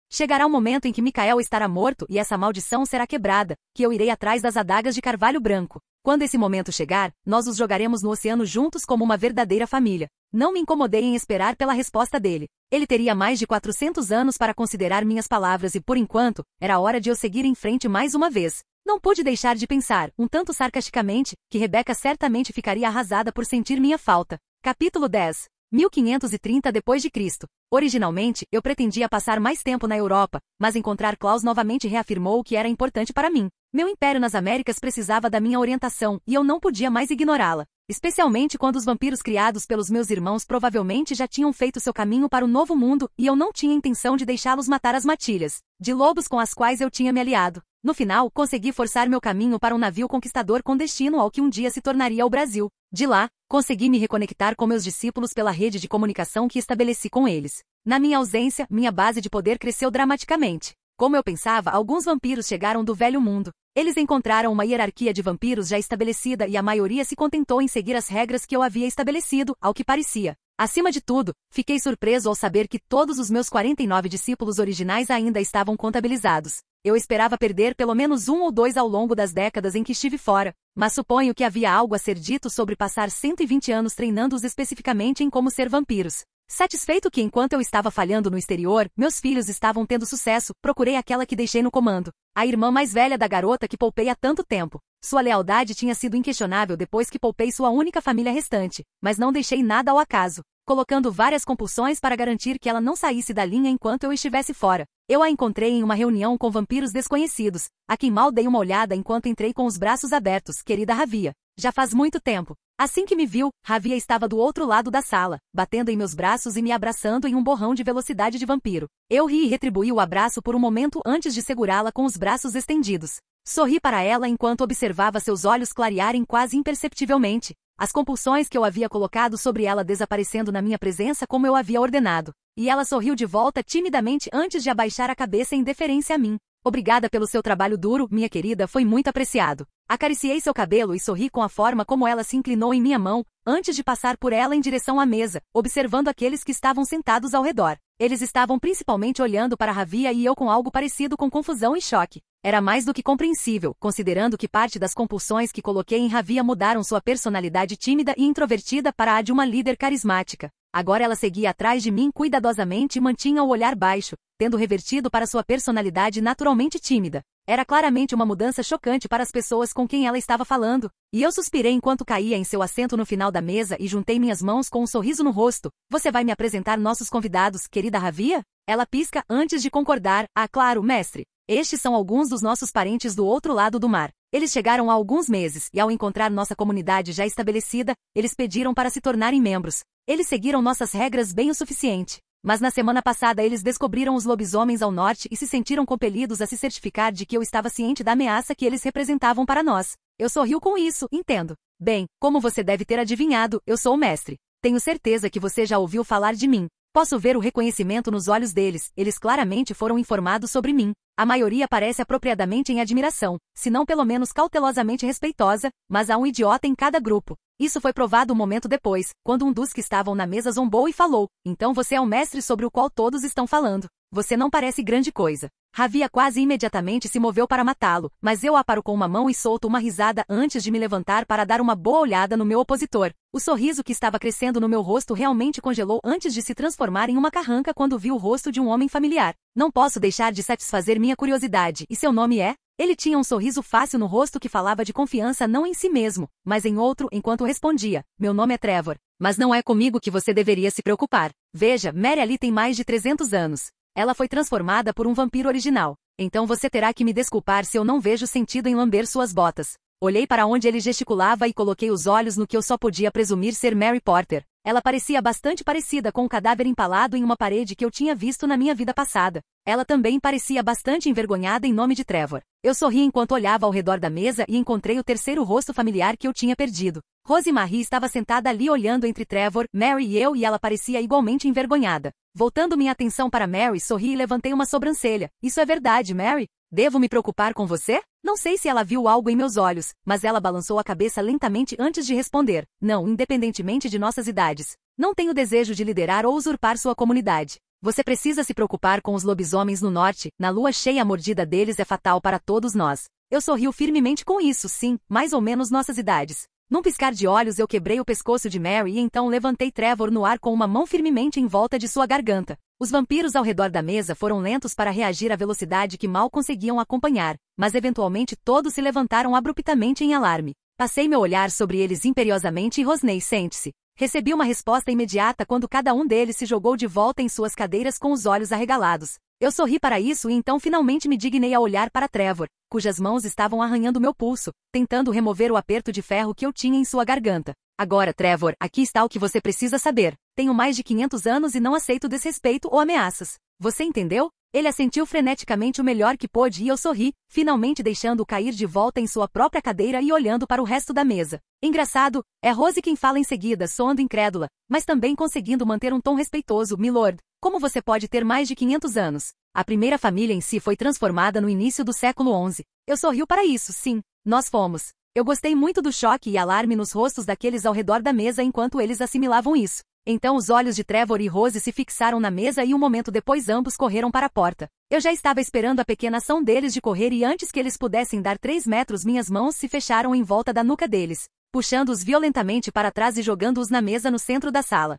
Chegará o momento em que Mikael estará morto e essa maldição será quebrada, que eu irei atrás das adagas de carvalho branco. Quando esse momento chegar, nós os jogaremos no oceano juntos como uma verdadeira família. Não me incomodei em esperar pela resposta dele. Ele teria mais de 400 anos para considerar minhas palavras e, por enquanto, era hora de eu seguir em frente mais uma vez. Não pude deixar de pensar, um tanto sarcasticamente, que Rebeca certamente ficaria arrasada por sentir minha falta. Capítulo 10. 1530 d.C. Originalmente, eu pretendia passar mais tempo na Europa, mas encontrar Klaus novamente reafirmou o que era importante para mim. Meu império nas Américas precisava da minha orientação, e eu não podia mais ignorá-la. Especialmente quando os vampiros criados pelos meus irmãos provavelmente já tinham feito seu caminho para o novo mundo, e eu não tinha intenção de deixá-los matar as matilhas de lobos com as quais eu tinha me aliado. No final, consegui forçar meu caminho para um navio conquistador com destino ao que um dia se tornaria o Brasil. De lá, consegui me reconectar com meus discípulos pela rede de comunicação que estabeleci com eles. Na minha ausência, minha base de poder cresceu dramaticamente. Como eu pensava, alguns vampiros chegaram do velho mundo. Eles encontraram uma hierarquia de vampiros já estabelecida e a maioria se contentou em seguir as regras que eu havia estabelecido, ao que parecia. Acima de tudo, fiquei surpreso ao saber que todos os meus 49 discípulos originais ainda estavam contabilizados. Eu esperava perder pelo menos 1 ou 2 ao longo das décadas em que estive fora, mas suponho que havia algo a ser dito sobre passar 120 anos treinando-os especificamente em como ser vampiros. Satisfeito que enquanto eu estava falhando no exterior, meus filhos estavam tendo sucesso, procurei aquela que deixei no comando. A irmã mais velha da garota que poupei há tanto tempo. Sua lealdade tinha sido inquestionável depois que poupei sua única família restante, mas não deixei nada ao acaso. colocando várias compulsões para garantir que ela não saísse da linha enquanto eu estivesse fora. Eu a encontrei em uma reunião com vampiros desconhecidos, a quem mal dei uma olhada enquanto entrei com os braços abertos, querida Ravia. Já faz muito tempo. Assim que me viu, Ravia estava do outro lado da sala, batendo em meus braços e me abraçando em um borrão de velocidade de vampiro. Eu ri e retribuí o abraço por um momento antes de segurá-la com os braços estendidos. Sorri para ela enquanto observava seus olhos clarearem quase imperceptivelmente. As compulsões que eu havia colocado sobre ela desaparecendo na minha presença como eu havia ordenado. E ela sorriu de volta timidamente antes de abaixar a cabeça em deferência a mim. Obrigada pelo seu trabalho duro, minha querida, foi muito apreciado. Acariciei seu cabelo e sorri com a forma como ela se inclinou em minha mão, antes de passar por ela em direção à mesa, observando aqueles que estavam sentados ao redor. Eles estavam principalmente olhando para Ravia e eu com algo parecido com confusão e choque. Era mais do que compreensível, considerando que parte das compulsões que coloquei em Ravia mudaram sua personalidade tímida e introvertida para a de uma líder carismática. Agora ela seguia atrás de mim cuidadosamente e mantinha o olhar baixo, tendo revertido para sua personalidade naturalmente tímida. Era claramente uma mudança chocante para as pessoas com quem ela estava falando, e eu suspirei enquanto caía em seu assento no final da mesa e juntei minhas mãos com um sorriso no rosto. Você vai me apresentar nossos convidados, querida Ravia? Ela pisca antes de concordar. Ah, claro, mestre. Estes são alguns dos nossos parentes do outro lado do mar. Eles chegaram há alguns meses, e ao encontrar nossa comunidade já estabelecida, eles pediram para se tornarem membros. Eles seguiram nossas regras bem o suficiente. Mas na semana passada eles descobriram os lobisomens ao norte e se sentiram compelidos a se certificar de que eu estava ciente da ameaça que eles representavam para nós. Eu sorrio com isso, entendo. Bem, como você deve ter adivinhado, eu sou o mestre. Tenho certeza que você já ouviu falar de mim. Posso ver o reconhecimento nos olhos deles, eles claramente foram informados sobre mim. A maioria parece apropriadamente em admiração, se não pelo menos cautelosamente respeitosa, mas há um idiota em cada grupo. Isso foi provado um momento depois, quando um dos que estavam na mesa zombou e falou, então você é o mestre sobre o qual todos estão falando. Você não parece grande coisa. Ravia quase imediatamente se moveu para matá-lo, mas eu a paro com uma mão e solto uma risada antes de me levantar para dar uma boa olhada no meu opositor. O sorriso que estava crescendo no meu rosto realmente congelou antes de se transformar em uma carranca quando vi o rosto de um homem familiar. Não posso deixar de satisfazer minha curiosidade. E seu nome é? Ele tinha um sorriso fácil no rosto que falava de confiança não em si mesmo, mas em outro enquanto respondia. Meu nome é Trevor. Mas não é comigo que você deveria se preocupar. Veja, Mary ali tem mais de 300 anos. Ela foi transformada por um vampiro original. Então você terá que me desculpar se eu não vejo sentido em lamber suas botas. Olhei para onde ele gesticulava e coloquei os olhos no que eu só podia presumir ser Mary Porter. Ela parecia bastante parecida com um cadáver empalado em uma parede que eu tinha visto na minha vida passada. Ela também parecia bastante envergonhada em nome de Trevor. Eu sorri enquanto olhava ao redor da mesa e encontrei o terceiro rosto familiar que eu tinha perdido. Rosemary estava sentada ali olhando entre Trevor, Mary e eu e ela parecia igualmente envergonhada. Voltando minha atenção para Mary, sorri e levantei uma sobrancelha. Isso é verdade, Mary? Devo me preocupar com você? Não sei se ela viu algo em meus olhos, mas ela balançou a cabeça lentamente antes de responder. Não, independentemente de nossas idades. Não tenho desejo de liderar ou usurpar sua comunidade. Você precisa se preocupar com os lobisomens no norte, na lua cheia a mordida deles é fatal para todos nós. Eu sorrio firmemente com isso, sim, mais ou menos nossas idades. Num piscar de olhos eu quebrei o pescoço de Mary e então levantei Trevor no ar com uma mão firmemente em volta de sua garganta. Os vampiros ao redor da mesa foram lentos para reagir à velocidade que mal conseguiam acompanhar, mas eventualmente todos se levantaram abruptamente em alarme. Passei meu olhar sobre eles imperiosamente e rosnei, sente-se. Recebi uma resposta imediata quando cada um deles se jogou de volta em suas cadeiras com os olhos arregalados. Eu sorri para isso e então finalmente me dignei a olhar para Trevor, cujas mãos estavam arranhando meu pulso, tentando remover o aperto de ferro que eu tinha em sua garganta. Agora, Trevor, aqui está o que você precisa saber. Tenho mais de 500 anos e não aceito desrespeito ou ameaças. Você entendeu? Ele assentiu freneticamente o melhor que pôde e eu sorri, finalmente deixando-o cair de volta em sua própria cadeira e olhando para o resto da mesa. Engraçado, é Rose quem fala em seguida, soando incrédula, mas também conseguindo manter um tom respeitoso. Milord, como você pode ter mais de 500 anos? A primeira família em si foi transformada no início do século XI. Eu sorriu para isso, sim. Nós fomos. Eu gostei muito do choque e alarme nos rostos daqueles ao redor da mesa enquanto eles assimilavam isso. Então os olhos de Trevor e Rose se fixaram na mesa e um momento depois ambos correram para a porta. Eu já estava esperando a pequena ação deles de correr e antes que eles pudessem dar 3 metros minhas mãos se fecharam em volta da nuca deles, puxando-os violentamente para trás e jogando-os na mesa no centro da sala.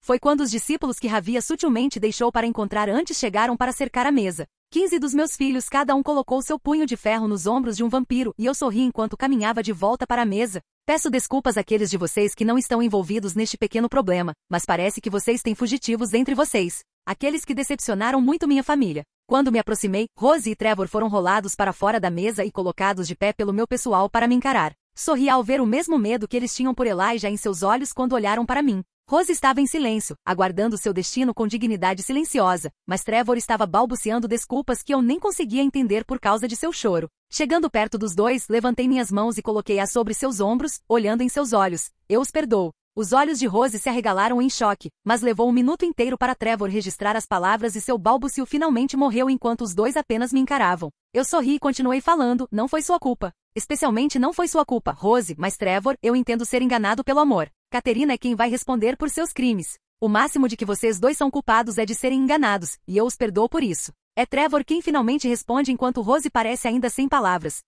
Foi quando os discípulos que Ravia sutilmente deixou para encontrar antes chegaram para cercar a mesa. 15 dos meus filhos cada um colocou seu punho de ferro nos ombros de um vampiro e eu sorri enquanto caminhava de volta para a mesa. Peço desculpas àqueles de vocês que não estão envolvidos neste pequeno problema, mas parece que vocês têm fugitivos entre vocês. Aqueles que decepcionaram muito minha família. Quando me aproximei, Rose e Trevor foram rolados para fora da mesa e colocados de pé pelo meu pessoal para me encarar. Sorri ao ver o mesmo medo que eles tinham por Elijah em seus olhos quando olharam para mim. Rose estava em silêncio, aguardando seu destino com dignidade silenciosa, mas Trevor estava balbuciando desculpas que eu nem conseguia entender por causa de seu choro. Chegando perto dos dois, levantei minhas mãos e coloquei-as sobre seus ombros, olhando em seus olhos. Eu os perdoo. Os olhos de Rose se arregalaram em choque, mas levou um minuto inteiro para Trevor registrar as palavras e seu balbucio finalmente morreu enquanto os dois apenas me encaravam. Eu sorri e continuei falando, não foi sua culpa. Especialmente não foi sua culpa, Rose, mas Trevor, eu entendo ser enganado pelo amor. Caterina é quem vai responder por seus crimes. O máximo de que vocês dois são culpados é de serem enganados, e eu os perdoo por isso. É Trevor quem finalmente responde enquanto Rose parece ainda sem palavras.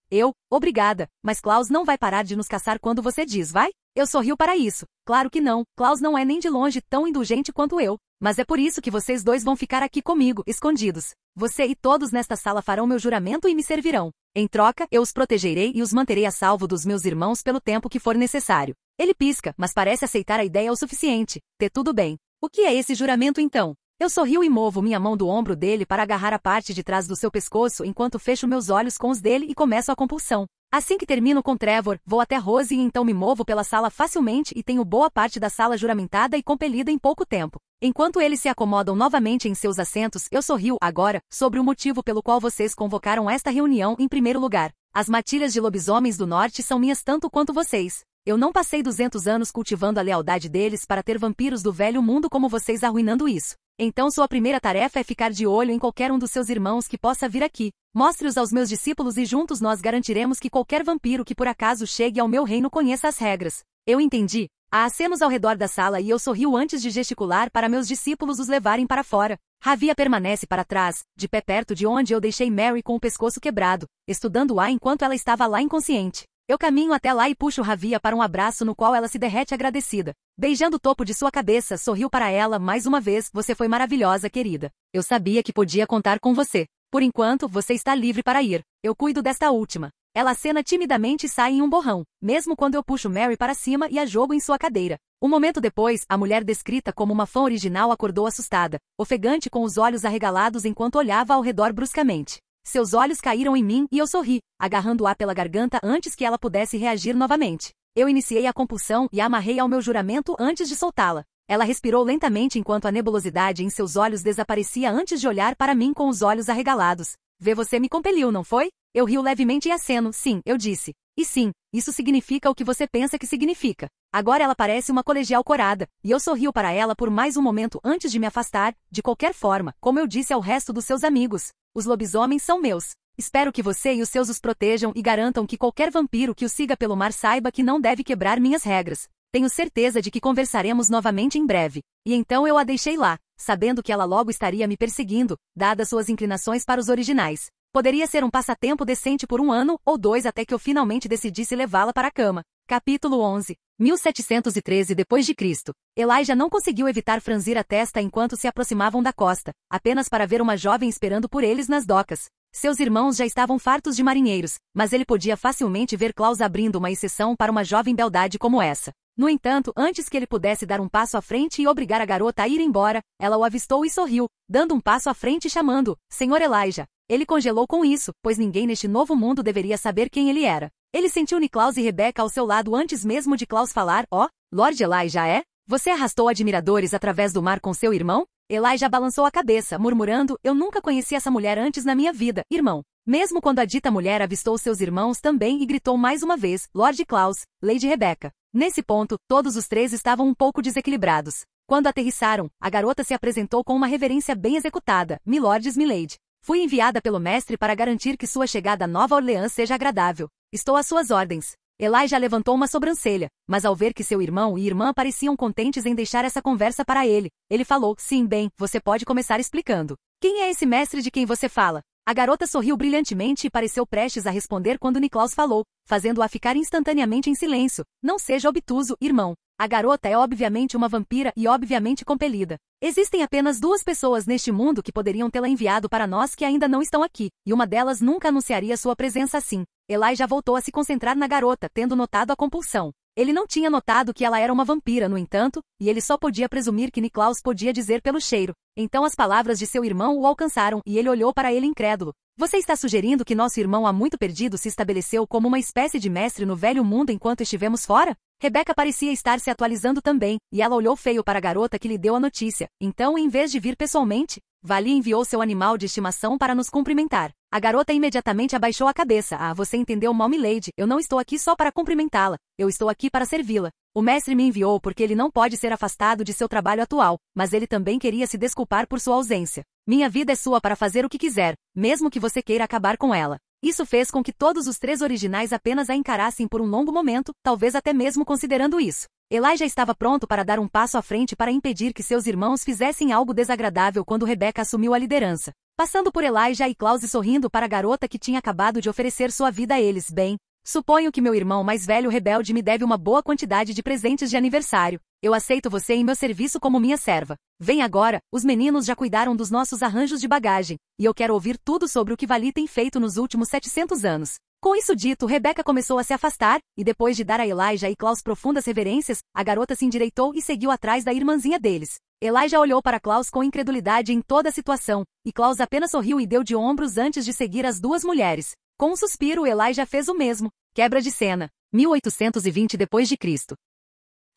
Obrigada, mas Klaus não vai parar de nos caçar quando você diz, vai? Eu sorrio para isso. Claro que não, Klaus não é nem de longe tão indulgente quanto eu. Mas é por isso que vocês dois vão ficar aqui comigo, escondidos. Você e todos nesta sala farão meu juramento e me servirão. Em troca, eu os protegerei e os manterei a salvo dos meus irmãos pelo tempo que for necessário. Ele pisca, mas parece aceitar a ideia o suficiente. Tudo bem. O que é esse juramento então? Eu sorrio e movo minha mão do ombro dele para agarrar a parte de trás do seu pescoço enquanto fecho meus olhos com os dele e começo a compulsão. Assim que termino com Trevor, vou até Rose e então me movo pela sala facilmente e tenho boa parte da sala juramentada e compelida em pouco tempo. Enquanto eles se acomodam novamente em seus assentos, eu sorrio, agora, sobre o motivo pelo qual vocês convocaram esta reunião em primeiro lugar. As matilhas de lobisomens do norte são minhas tanto quanto vocês. Eu não passei 200 anos cultivando a lealdade deles para ter vampiros do velho mundo como vocês arruinando isso. Então sua primeira tarefa é ficar de olho em qualquer um dos seus irmãos que possa vir aqui. Mostre-os aos meus discípulos e juntos nós garantiremos que qualquer vampiro que por acaso chegue ao meu reino conheça as regras. Eu entendi. Há acenos ao redor da sala e eu sorrio antes de gesticular para meus discípulos os levarem para fora. Ravia permanece para trás, de pé perto de onde eu deixei Mary com o pescoço quebrado, estudando-a enquanto ela estava lá inconsciente. Eu caminho até lá e puxo Ravia para um abraço no qual ela se derrete agradecida. Beijando o topo de sua cabeça, sorriu para ela mais uma vez, você foi maravilhosa, querida. Eu sabia que podia contar com você. Por enquanto, você está livre para ir. Eu cuido desta última. Ela acena timidamente e sai em um borrão, mesmo quando eu puxo Mary para cima e a jogo em sua cadeira. Um momento depois, a mulher descrita como uma fã original acordou assustada, ofegante com os olhos arregalados enquanto olhava ao redor bruscamente. Seus olhos caíram em mim e eu sorri, agarrando-a pela garganta antes que ela pudesse reagir novamente. Eu iniciei a compulsão e a amarrei ao meu juramento antes de soltá-la. Ela respirou lentamente enquanto a nebulosidade em seus olhos desaparecia antes de olhar para mim com os olhos arregalados. Você me compeliu, não foi? Eu rio levemente e aceno, sim, eu disse. E sim, isso significa o que você pensa que significa. Agora ela parece uma colegial corada, e eu sorrio para ela por mais um momento antes de me afastar, de qualquer forma, como eu disse ao resto dos seus amigos. Os lobisomens são meus. Espero que você e os seus os protejam e garantam que qualquer vampiro que o siga pelo mar saiba que não deve quebrar minhas regras. Tenho certeza de que conversaremos novamente em breve. E então eu a deixei lá, sabendo que ela logo estaria me perseguindo, dadas suas inclinações para os originais. Poderia ser um passatempo decente por 1 ano ou 2 até que eu finalmente decidisse levá-la para a cama. Capítulo 11. 1713 d.C. Elijah não conseguiu evitar franzir a testa enquanto se aproximavam da costa, apenas para ver uma jovem esperando por eles nas docas. Seus irmãos já estavam fartos de marinheiros, mas ele podia facilmente ver Klaus abrindo uma exceção para uma jovem beldade como essa. No entanto, antes que ele pudesse dar um passo à frente e obrigar a garota a ir embora, ela o avistou e sorriu, dando um passo à frente e chamando, Senhor Elijah. Ele congelou com isso, pois ninguém neste novo mundo deveria saber quem ele era. Ele sentiu Niklaus e Rebecca ao seu lado antes mesmo de Klaus falar, Lord Elijah é? Você arrastou admiradores através do mar com seu irmão? Elijah balançou a cabeça, murmurando, eu nunca conheci essa mulher antes na minha vida, irmão. Mesmo quando a dita mulher avistou seus irmãos também e gritou mais uma vez, Lord Klaus, Lady Rebecca. Nesse ponto, todos os 3 estavam um pouco desequilibrados. Quando aterrissaram, a garota se apresentou com uma reverência bem executada, Milords Milady. Fui enviada pelo mestre para garantir que sua chegada a Nova Orleans seja agradável. Estou às suas ordens. Elijah levantou uma sobrancelha, mas ao ver que seu irmão e irmã pareciam contentes em deixar essa conversa para ele, ele falou, sim, bem, você pode começar explicando. Quem é esse mestre de quem você fala? A garota sorriu brilhantemente e pareceu prestes a responder quando Niklaus falou, fazendo-a ficar instantaneamente em silêncio. Não seja obtuso, irmão. A garota é obviamente uma vampira e obviamente compelida. Existem apenas 2 pessoas neste mundo que poderiam tê-la enviado para nós que ainda não estão aqui, e uma delas nunca anunciaria sua presença assim. Elijah voltou a se concentrar na garota, tendo notado a compulsão. Ele não tinha notado que ela era uma vampira, no entanto, e ele só podia presumir que Niklaus podia dizer pelo cheiro. Então as palavras de seu irmão o alcançaram e ele olhou para ele incrédulo. Você está sugerindo que nosso irmão há muito perdido se estabeleceu como uma espécie de mestre no velho mundo enquanto estivemos fora? Rebecca parecia estar se atualizando também, e ela olhou feio para a garota que lhe deu a notícia. Então, em vez de vir pessoalmente, Vali enviou seu animal de estimação para nos cumprimentar. A garota imediatamente abaixou a cabeça. Ah, você entendeu mal, milady. Eu não estou aqui só para cumprimentá-la. Eu estou aqui para servi-la. O mestre me enviou porque ele não pode ser afastado de seu trabalho atual, mas ele também queria se desculpar por sua ausência. Minha vida é sua para fazer o que quiser, mesmo que você queira acabar com ela. Isso fez com que todos os 3 originais apenas a encarassem por um longo momento, talvez até mesmo considerando isso. Elijah estava pronto para dar um passo à frente para impedir que seus irmãos fizessem algo desagradável quando Rebecca assumiu a liderança. Passando por Elijah e Klaus e sorrindo para a garota que tinha acabado de oferecer sua vida a eles. Bem, suponho que meu irmão mais velho rebelde me deve uma boa quantidade de presentes de aniversário. Eu aceito você em meu serviço como minha serva. Vem agora, os meninos já cuidaram dos nossos arranjos de bagagem, e eu quero ouvir tudo sobre o que Vali tem feito nos últimos 700 anos. Com isso dito, Rebecca começou a se afastar, e depois de dar a Elijah e Klaus profundas reverências, a garota se endireitou e seguiu atrás da irmãzinha deles. Elijah olhou para Klaus com incredulidade em toda a situação, e Klaus apenas sorriu e deu de ombros antes de seguir as 2 mulheres. Com um suspiro, Elijah fez o mesmo. Quebra de cena. 1820 d.C.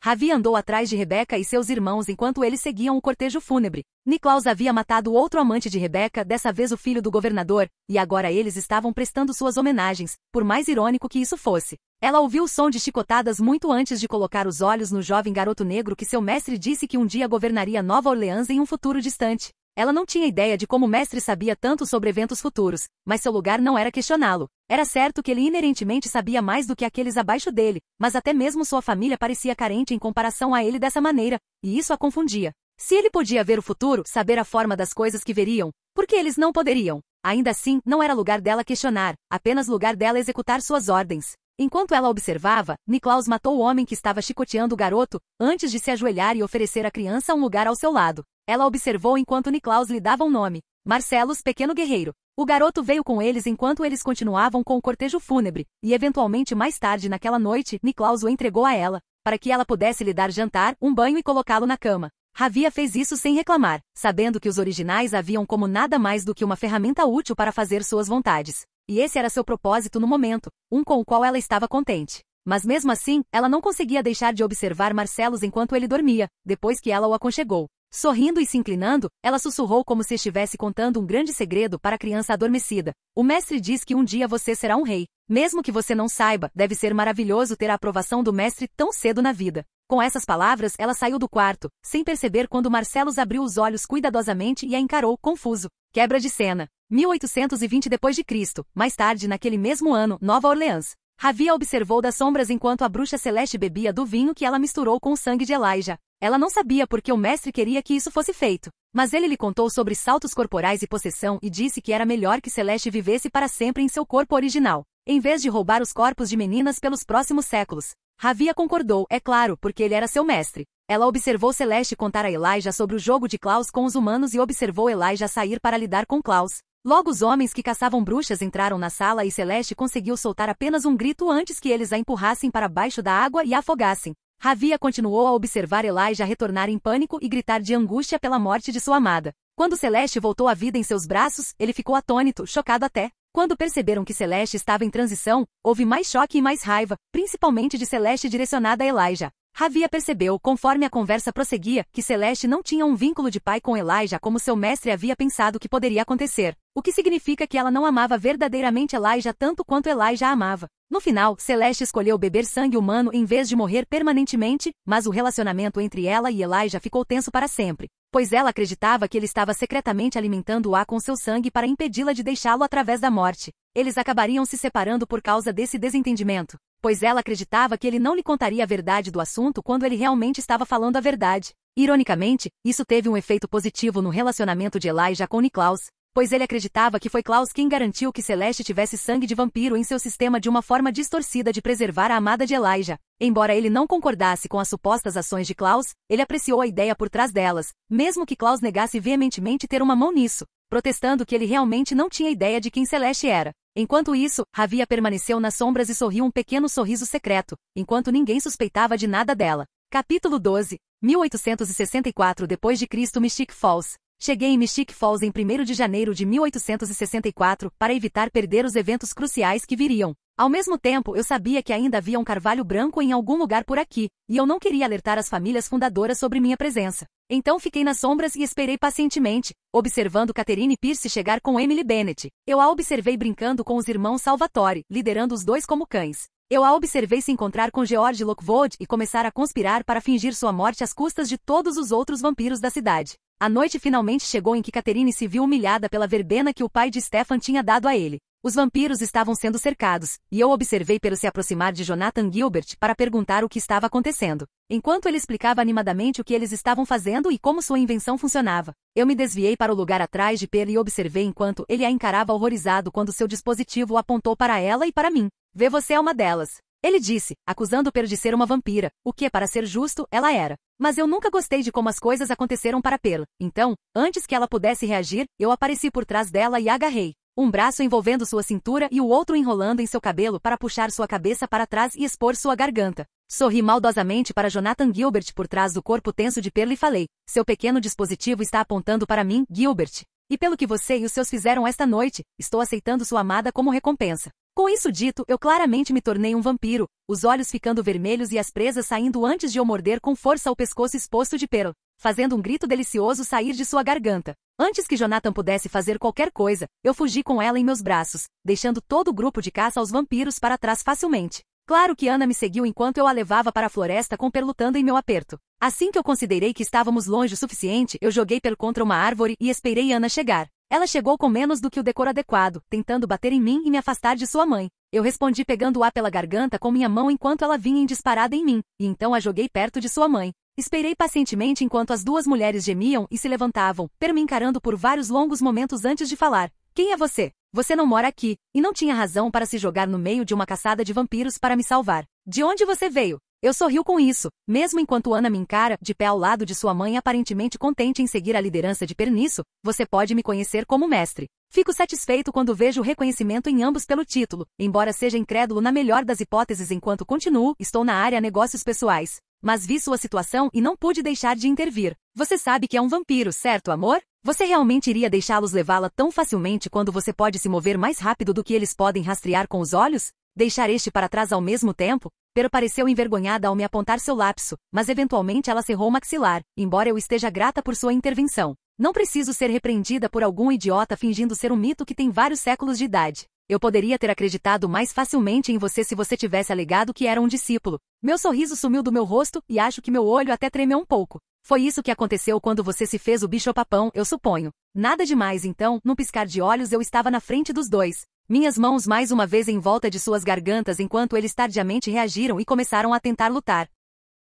Ravi andou atrás de Rebecca e seus irmãos enquanto eles seguiam o cortejo fúnebre. Niklaus havia matado outro amante de Rebecca, dessa vez o filho do governador, e agora eles estavam prestando suas homenagens, por mais irônico que isso fosse. Ela ouviu o som de chicotadas muito antes de colocar os olhos no jovem garoto negro que seu mestre disse que um dia governaria Nova Orleans em um futuro distante. Ela não tinha ideia de como o mestre sabia tanto sobre eventos futuros, mas seu lugar não era questioná-lo. Era certo que ele inerentemente sabia mais do que aqueles abaixo dele, mas até mesmo sua família parecia carente em comparação a ele dessa maneira, e isso a confundia. Se ele podia ver o futuro, saber a forma das coisas que veriam, por que eles não poderiam? Ainda assim, não era lugar dela questionar, apenas lugar dela executar suas ordens. Enquanto ela observava, Niklaus matou o homem que estava chicoteando o garoto, antes de se ajoelhar e oferecer à criança um lugar ao seu lado. Ela observou enquanto Niklaus lhe dava um nome. Marcellus, pequeno guerreiro. O garoto veio com eles enquanto eles continuavam com o cortejo fúnebre, e eventualmente mais tarde naquela noite, Niklaus o entregou a ela, para que ela pudesse lhe dar jantar, um banho e colocá-lo na cama. Ravia fez isso sem reclamar, sabendo que os originais a viam como nada mais do que uma ferramenta útil para fazer suas vontades. E esse era seu propósito no momento, um com o qual ela estava contente. Mas mesmo assim, ela não conseguia deixar de observar Marcellus enquanto ele dormia, depois que ela o aconchegou. Sorrindo e se inclinando, ela sussurrou como se estivesse contando um grande segredo para a criança adormecida. O mestre diz que um dia você será um rei. Mesmo que você não saiba, deve ser maravilhoso ter a aprovação do mestre tão cedo na vida. Com essas palavras, ela saiu do quarto, sem perceber quando Marcellus abriu os olhos cuidadosamente e a encarou, confuso. Quebra de cena. 1820 d.C., mais tarde naquele mesmo ano, Nova Orleans. Ravia observou das sombras enquanto a bruxa celeste bebia do vinho que ela misturou com o sangue de Elijah. Ela não sabia por que o mestre queria que isso fosse feito, mas ele lhe contou sobre saltos corporais e possessão e disse que era melhor que Celeste vivesse para sempre em seu corpo original, em vez de roubar os corpos de meninas pelos próximos séculos. Ravia concordou, é claro, porque ele era seu mestre. Ela observou Celeste contar a Elijah sobre o jogo de Klaus com os humanos e observou Elijah sair para lidar com Klaus. Logo os homens que caçavam bruxas entraram na sala e Celeste conseguiu soltar apenas um grito antes que eles a empurrassem para baixo da água e a afogassem. Ravia continuou a observar Elijah retornar em pânico e gritar de angústia pela morte de sua amada. Quando Celeste voltou à vida em seus braços, ele ficou atônito, chocado até. Quando perceberam que Celeste estava em transição, houve mais choque e mais raiva, principalmente de Celeste direcionada a Elijah. Ravia percebeu, conforme a conversa prosseguia, que Celeste não tinha um vínculo de pai com Elijah como seu mestre havia pensado que poderia acontecer, o que significa que ela não amava verdadeiramente Elijah tanto quanto Elijah a amava. No final, Celeste escolheu beber sangue humano em vez de morrer permanentemente, mas o relacionamento entre ela e Elijah ficou tenso para sempre, pois ela acreditava que ele estava secretamente alimentando-a com seu sangue para impedi-la de deixá-lo através da morte. Eles acabariam se separando por causa desse desentendimento, pois ela acreditava que ele não lhe contaria a verdade do assunto quando ele realmente estava falando a verdade. Ironicamente, isso teve um efeito positivo no relacionamento de Elijah com Niklaus. pois ele acreditava que foi Klaus quem garantiu que Celeste tivesse sangue de vampiro em seu sistema de uma forma distorcida de preservar a amada de Elijah. Embora ele não concordasse com as supostas ações de Klaus, ele apreciou a ideia por trás delas, mesmo que Klaus negasse veementemente ter uma mão nisso, protestando que ele realmente não tinha ideia de quem Celeste era. Enquanto isso, Ravia permaneceu nas sombras e sorriu um pequeno sorriso secreto, enquanto ninguém suspeitava de nada dela. Capítulo 12, 1864 d.C. Mystic Falls. Cheguei em Mystic Falls em 1º de janeiro de 1864 para evitar perder os eventos cruciais que viriam. Ao mesmo tempo, eu sabia que ainda havia um carvalho branco em algum lugar por aqui, e eu não queria alertar as famílias fundadoras sobre minha presença. Então fiquei nas sombras e esperei pacientemente, observando Catherine Pierce chegar com Emily Bennett. Eu a observei brincando com os irmãos Salvatore, liderando os dois como cães. Eu a observei se encontrar com George Lockwood e começar a conspirar para fingir sua morte às custas de todos os outros vampiros da cidade. A noite finalmente chegou em que Catherine se viu humilhada pela verbena que o pai de Stefan tinha dado a ele. Os vampiros estavam sendo cercados, e eu observei Pero se aproximar de Jonathan Gilbert para perguntar o que estava acontecendo. Enquanto ele explicava animadamente o que eles estavam fazendo e como sua invenção funcionava, eu me desviei para o lugar atrás de Pero e observei enquanto ele a encarava horrorizado quando seu dispositivo apontou para ela e para mim. Vê, você é uma delas. Ele disse, acusando Pero de ser uma vampira, o que, para ser justo, ela era. Mas eu nunca gostei de como as coisas aconteceram para Pero. Então, antes que ela pudesse reagir, eu apareci por trás dela e a agarrei. Um braço envolvendo sua cintura e o outro enrolando em seu cabelo para puxar sua cabeça para trás e expor sua garganta. Sorri maldosamente para Jonathan Gilbert por trás do corpo tenso de Pero e falei, seu pequeno dispositivo está apontando para mim, Gilbert. E pelo que você e os seus fizeram esta noite, estou aceitando sua amada como recompensa. Com isso dito, eu claramente me tornei um vampiro, os olhos ficando vermelhos e as presas saindo antes de eu morder com força o pescoço exposto de Pero, fazendo um grito delicioso sair de sua garganta. Antes que Jonathan pudesse fazer qualquer coisa, eu fugi com ela em meus braços, deixando todo o grupo de caça aos vampiros para trás facilmente. Claro que Ana me seguiu enquanto eu a levava para a floresta com Per lutando em meu aperto. Assim que eu considerei que estávamos longe o suficiente, eu joguei Per contra uma árvore e esperei Ana chegar. Ela chegou com menos do que o decoro adequado, tentando bater em mim e me afastar de sua mãe. Eu respondi pegando-a pela garganta com minha mão enquanto ela vinha em disparada em mim, e então a joguei perto de sua mãe. Esperei pacientemente enquanto as duas mulheres gemiam e se levantavam, Per me encarando por vários longos momentos antes de falar. Quem é você? Você não mora aqui, e não tinha razão para se jogar no meio de uma caçada de vampiros para me salvar. De onde você veio? Eu sorriu com isso, mesmo enquanto Ana me encara, de pé ao lado de sua mãe aparentemente contente em seguir a liderança de Per nisso, você pode me conhecer como mestre. Fico satisfeito quando vejo o reconhecimento em ambos pelo título, embora seja incrédulo na melhor das hipóteses enquanto continuo, estou na área negócios pessoais. Mas vi sua situação e não pude deixar de intervir. Você sabe que é um vampiro, certo, amor? Você realmente iria deixá-los levá-la tão facilmente quando você pode se mover mais rápido do que eles podem rastrear com os olhos? Deixar este para trás ao mesmo tempo? Pero pareceu envergonhada ao me apontar seu lapso, mas eventualmente ela cerrou o maxilar, embora eu esteja grata por sua intervenção. Não preciso ser repreendida por algum idiota fingindo ser um mito que tem vários séculos de idade. Eu poderia ter acreditado mais facilmente em você se você tivesse alegado que era um discípulo. Meu sorriso sumiu do meu rosto e acho que meu olho até tremeu um pouco. Foi isso que aconteceu quando você se fez o bicho-papão, eu suponho. Nada demais então, num piscar de olhos eu estava na frente dos dois. Minhas mãos mais uma vez em volta de suas gargantas enquanto eles tardiamente reagiram e começaram a tentar lutar.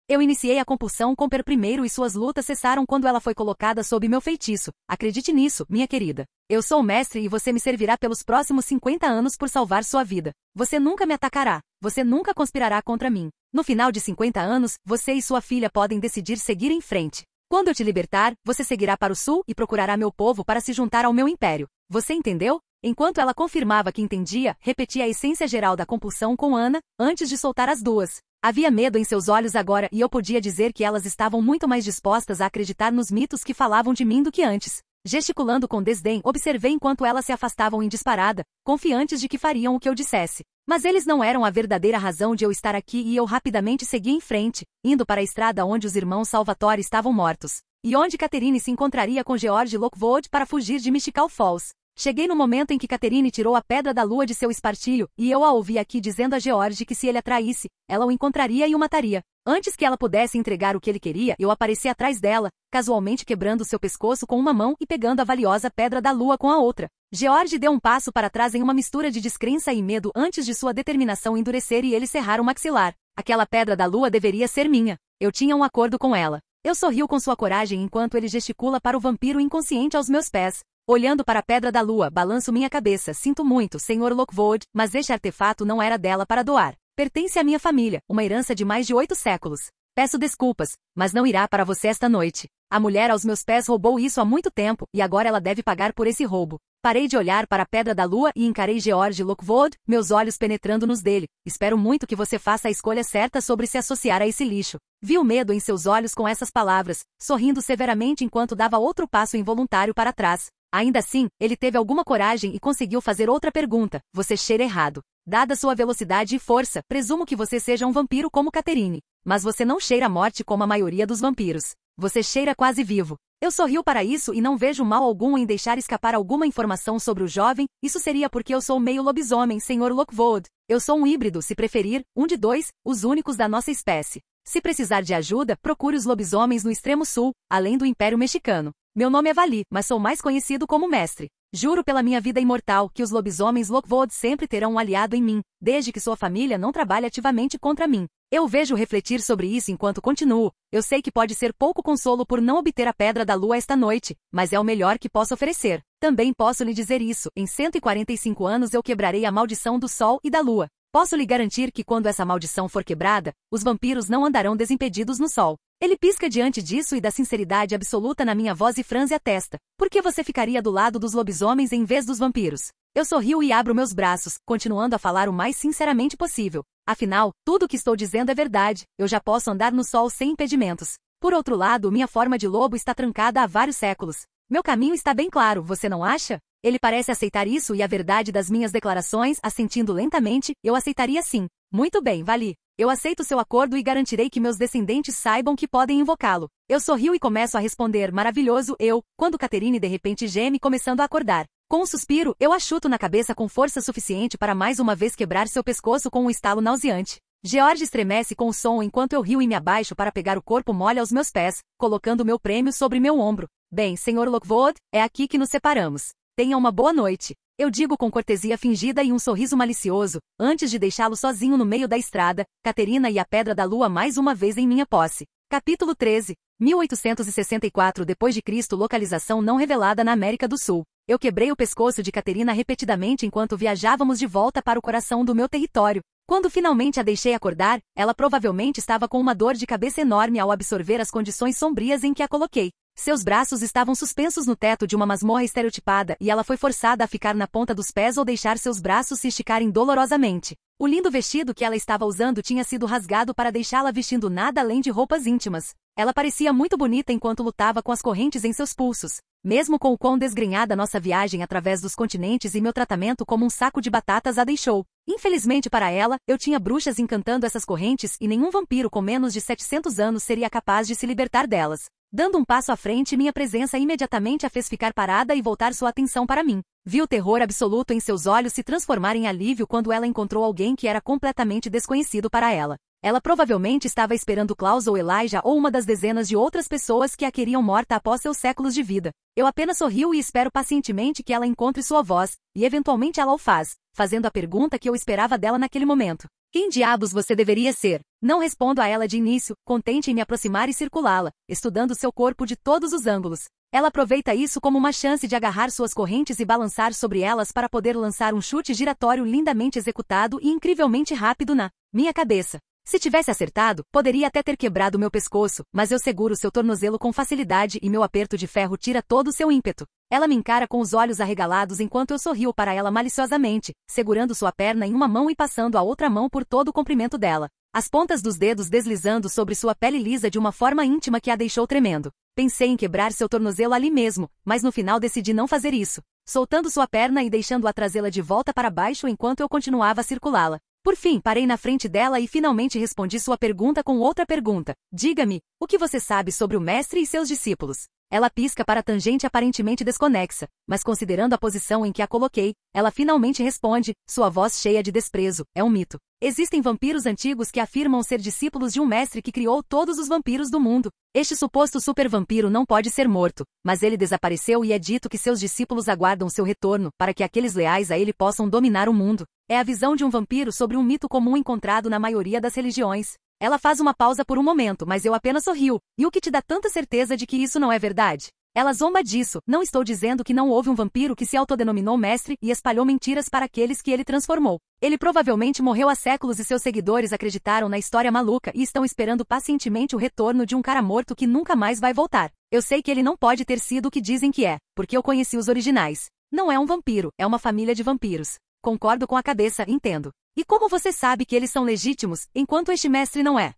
Eu iniciei a compulsão com Per primeiro e suas lutas cessaram quando ela foi colocada sob meu feitiço. Acredite nisso, minha querida. Eu sou o mestre e você me servirá pelos próximos 50 anos por salvar sua vida. Você nunca me atacará. Você nunca conspirará contra mim. No final de 50 anos, você e sua filha podem decidir seguir em frente. Quando eu te libertar, você seguirá para o sul e procurará meu povo para se juntar ao meu império. Você entendeu? Enquanto ela confirmava que entendia, repetia a essência geral da compulsão com Ana, antes de soltar as duas. Havia medo em seus olhos agora e eu podia dizer que elas estavam muito mais dispostas a acreditar nos mitos que falavam de mim do que antes. Gesticulando com desdém, observei enquanto elas se afastavam em disparada, confiantes de que fariam o que eu dissesse. Mas eles não eram a verdadeira razão de eu estar aqui e eu rapidamente segui em frente, indo para a estrada onde os irmãos Salvatore estavam mortos. E onde Catherine se encontraria com George Lockwood para fugir de Mystical Falls. Cheguei no momento em que Catherine tirou a pedra da lua de seu espartilho, e eu a ouvi aqui dizendo a George que se ele a traísse, ela o encontraria e o mataria. Antes que ela pudesse entregar o que ele queria, eu apareci atrás dela, casualmente quebrando seu pescoço com uma mão e pegando a valiosa pedra da lua com a outra. George deu um passo para trás em uma mistura de descrença e medo antes de sua determinação endurecer e ele cerrar o maxilar. Aquela pedra da lua deveria ser minha. Eu tinha um acordo com ela. Eu sorriu com sua coragem enquanto ele gesticula para o vampiro inconsciente aos meus pés. Olhando para a Pedra da Lua, balanço minha cabeça. Sinto muito, Sr. Lockwood, mas este artefato não era dela para doar. Pertence à minha família, uma herança de mais de 8 séculos. Peço desculpas, mas não irá para você esta noite. A mulher aos meus pés roubou isso há muito tempo, e agora ela deve pagar por esse roubo. Parei de olhar para a Pedra da Lua e encarei George Lockwood, meus olhos penetrando nos dele. Espero muito que você faça a escolha certa sobre se associar a esse lixo. Vi o medo em seus olhos com essas palavras, sorrindo severamente enquanto dava outro passo involuntário para trás. Ainda assim, ele teve alguma coragem e conseguiu fazer outra pergunta. Você cheira errado. Dada sua velocidade e força, presumo que você seja um vampiro como Catherine. Mas você não cheira a morte como a maioria dos vampiros. Você cheira quase vivo. Eu sorrio para isso e não vejo mal algum em deixar escapar alguma informação sobre o jovem. Isso seria porque eu sou meio lobisomem, Sr. Lockwood. Eu sou um híbrido, se preferir, um de 2, os únicos da nossa espécie. Se precisar de ajuda, procure os lobisomens no extremo sul, além do Império Mexicano. Meu nome é Vali, mas sou mais conhecido como Mestre. Juro pela minha vida imortal que os lobisomens Lockwood sempre terão um aliado em mim, desde que sua família não trabalhe ativamente contra mim. Eu vejo refletir sobre isso enquanto continuo. Eu sei que pode ser pouco consolo por não obter a Pedra da Lua esta noite, mas é o melhor que posso oferecer. Também posso lhe dizer isso, em 145 anos eu quebrarei a maldição do Sol e da Lua. Posso lhe garantir que quando essa maldição for quebrada, os vampiros não andarão desimpedidos no sol. Ele pisca diante disso e da sinceridade absoluta na minha voz e franze a testa. Por que você ficaria do lado dos lobisomens em vez dos vampiros? Eu sorrio e abro meus braços, continuando a falar o mais sinceramente possível. Afinal, tudo o que estou dizendo é verdade. Eu já posso andar no sol sem impedimentos. Por outro lado, minha forma de lobo está trancada há vários séculos. Meu caminho está bem claro, você não acha? Ele parece aceitar isso e a verdade das minhas declarações, assentindo lentamente. Eu aceitaria sim. Muito bem, Vali. Eu aceito seu acordo e garantirei que meus descendentes saibam que podem invocá-lo. Eu sorrio e começo a responder, maravilhoso, quando Catherine de repente geme começando a acordar. Com um suspiro, eu a chuto na cabeça com força suficiente para mais uma vez quebrar seu pescoço com um estalo nauseante. George estremece com o som enquanto eu rio e me abaixo para pegar o corpo mole aos meus pés, colocando meu prêmio sobre meu ombro. Bem, Sr. Lockwood, é aqui que nos separamos. Tenha uma boa noite. Eu digo com cortesia fingida e um sorriso malicioso, antes de deixá-lo sozinho no meio da estrada, Caterina e a Pedra da Lua mais uma vez em minha posse. Capítulo 13. 1864 d.C. Localização não revelada na América do Sul. Eu quebrei o pescoço de Caterina repetidamente enquanto viajávamos de volta para o coração do meu território. Quando finalmente a deixei acordar, ela provavelmente estava com uma dor de cabeça enorme ao absorver as condições sombrias em que a coloquei. Seus braços estavam suspensos no teto de uma masmorra estereotipada e ela foi forçada a ficar na ponta dos pés ou deixar seus braços se esticarem dolorosamente. O lindo vestido que ela estava usando tinha sido rasgado para deixá-la vestindo nada além de roupas íntimas. Ela parecia muito bonita enquanto lutava com as correntes em seus pulsos. Mesmo com o quão desgrenhada nossa viagem através dos continentes e meu tratamento como um saco de batatas a deixou. Infelizmente para ela, eu tinha bruxas encantando essas correntes e nenhum vampiro com menos de 700 anos seria capaz de se libertar delas. Dando um passo à frente, minha presença imediatamente a fez ficar parada e voltar sua atenção para mim. Vi o terror absoluto em seus olhos se transformar em alívio quando ela encontrou alguém que era completamente desconhecido para ela. Ela provavelmente estava esperando Klaus ou Elijah ou uma das dezenas de outras pessoas que a queriam morta após seus séculos de vida. Eu apenas sorrio e espero pacientemente que ela encontre sua voz, e eventualmente ela o faz, fazendo a pergunta que eu esperava dela naquele momento. Quem diabos você deveria ser? Não respondo a ela de início, contente em me aproximar e circulá-la, estudando seu corpo de todos os ângulos. Ela aproveita isso como uma chance de agarrar suas correntes e balançar sobre elas para poder lançar um chute giratório lindamente executado e incrivelmente rápido na minha cabeça. Se tivesse acertado, poderia até ter quebrado meu pescoço, mas eu seguro seu tornozelo com facilidade e meu aperto de ferro tira todo o seu ímpeto. Ela me encara com os olhos arregalados enquanto eu sorrio para ela maliciosamente, segurando sua perna em uma mão e passando a outra mão por todo o comprimento dela. As pontas dos dedos deslizando sobre sua pele lisa de uma forma íntima que a deixou tremendo. Pensei em quebrar seu tornozelo ali mesmo, mas no final decidi não fazer isso, soltando sua perna e deixando-a trazê-la de volta para baixo enquanto eu continuava a circulá-la. Por fim, parei na frente dela e finalmente respondi sua pergunta com outra pergunta. Diga-me, o que você sabe sobre o mestre e seus discípulos? Ela pisca para a tangente aparentemente desconexa, mas considerando a posição em que a coloquei, ela finalmente responde, sua voz cheia de desprezo, é um mito. Existem vampiros antigos que afirmam ser discípulos de um mestre que criou todos os vampiros do mundo. Este suposto super-vampiro não pode ser morto, mas ele desapareceu e é dito que seus discípulos aguardam seu retorno para que aqueles leais a ele possam dominar o mundo. É a visão de um vampiro sobre um mito comum encontrado na maioria das religiões. Ela faz uma pausa por um momento, mas eu apenas sorrio. E o que te dá tanta certeza de que isso não é verdade? Ela zomba disso. Não estou dizendo que não houve um vampiro que se autodenominou mestre e espalhou mentiras para aqueles que ele transformou. Ele provavelmente morreu há séculos e seus seguidores acreditaram na história maluca e estão esperando pacientemente o retorno de um cara morto que nunca mais vai voltar. Eu sei que ele não pode ter sido o que dizem que é, porque eu conheci os originais. Não é um vampiro, é uma família de vampiros. Concordo com a cabeça, entendo. E como você sabe que eles são legítimos, enquanto este mestre não é?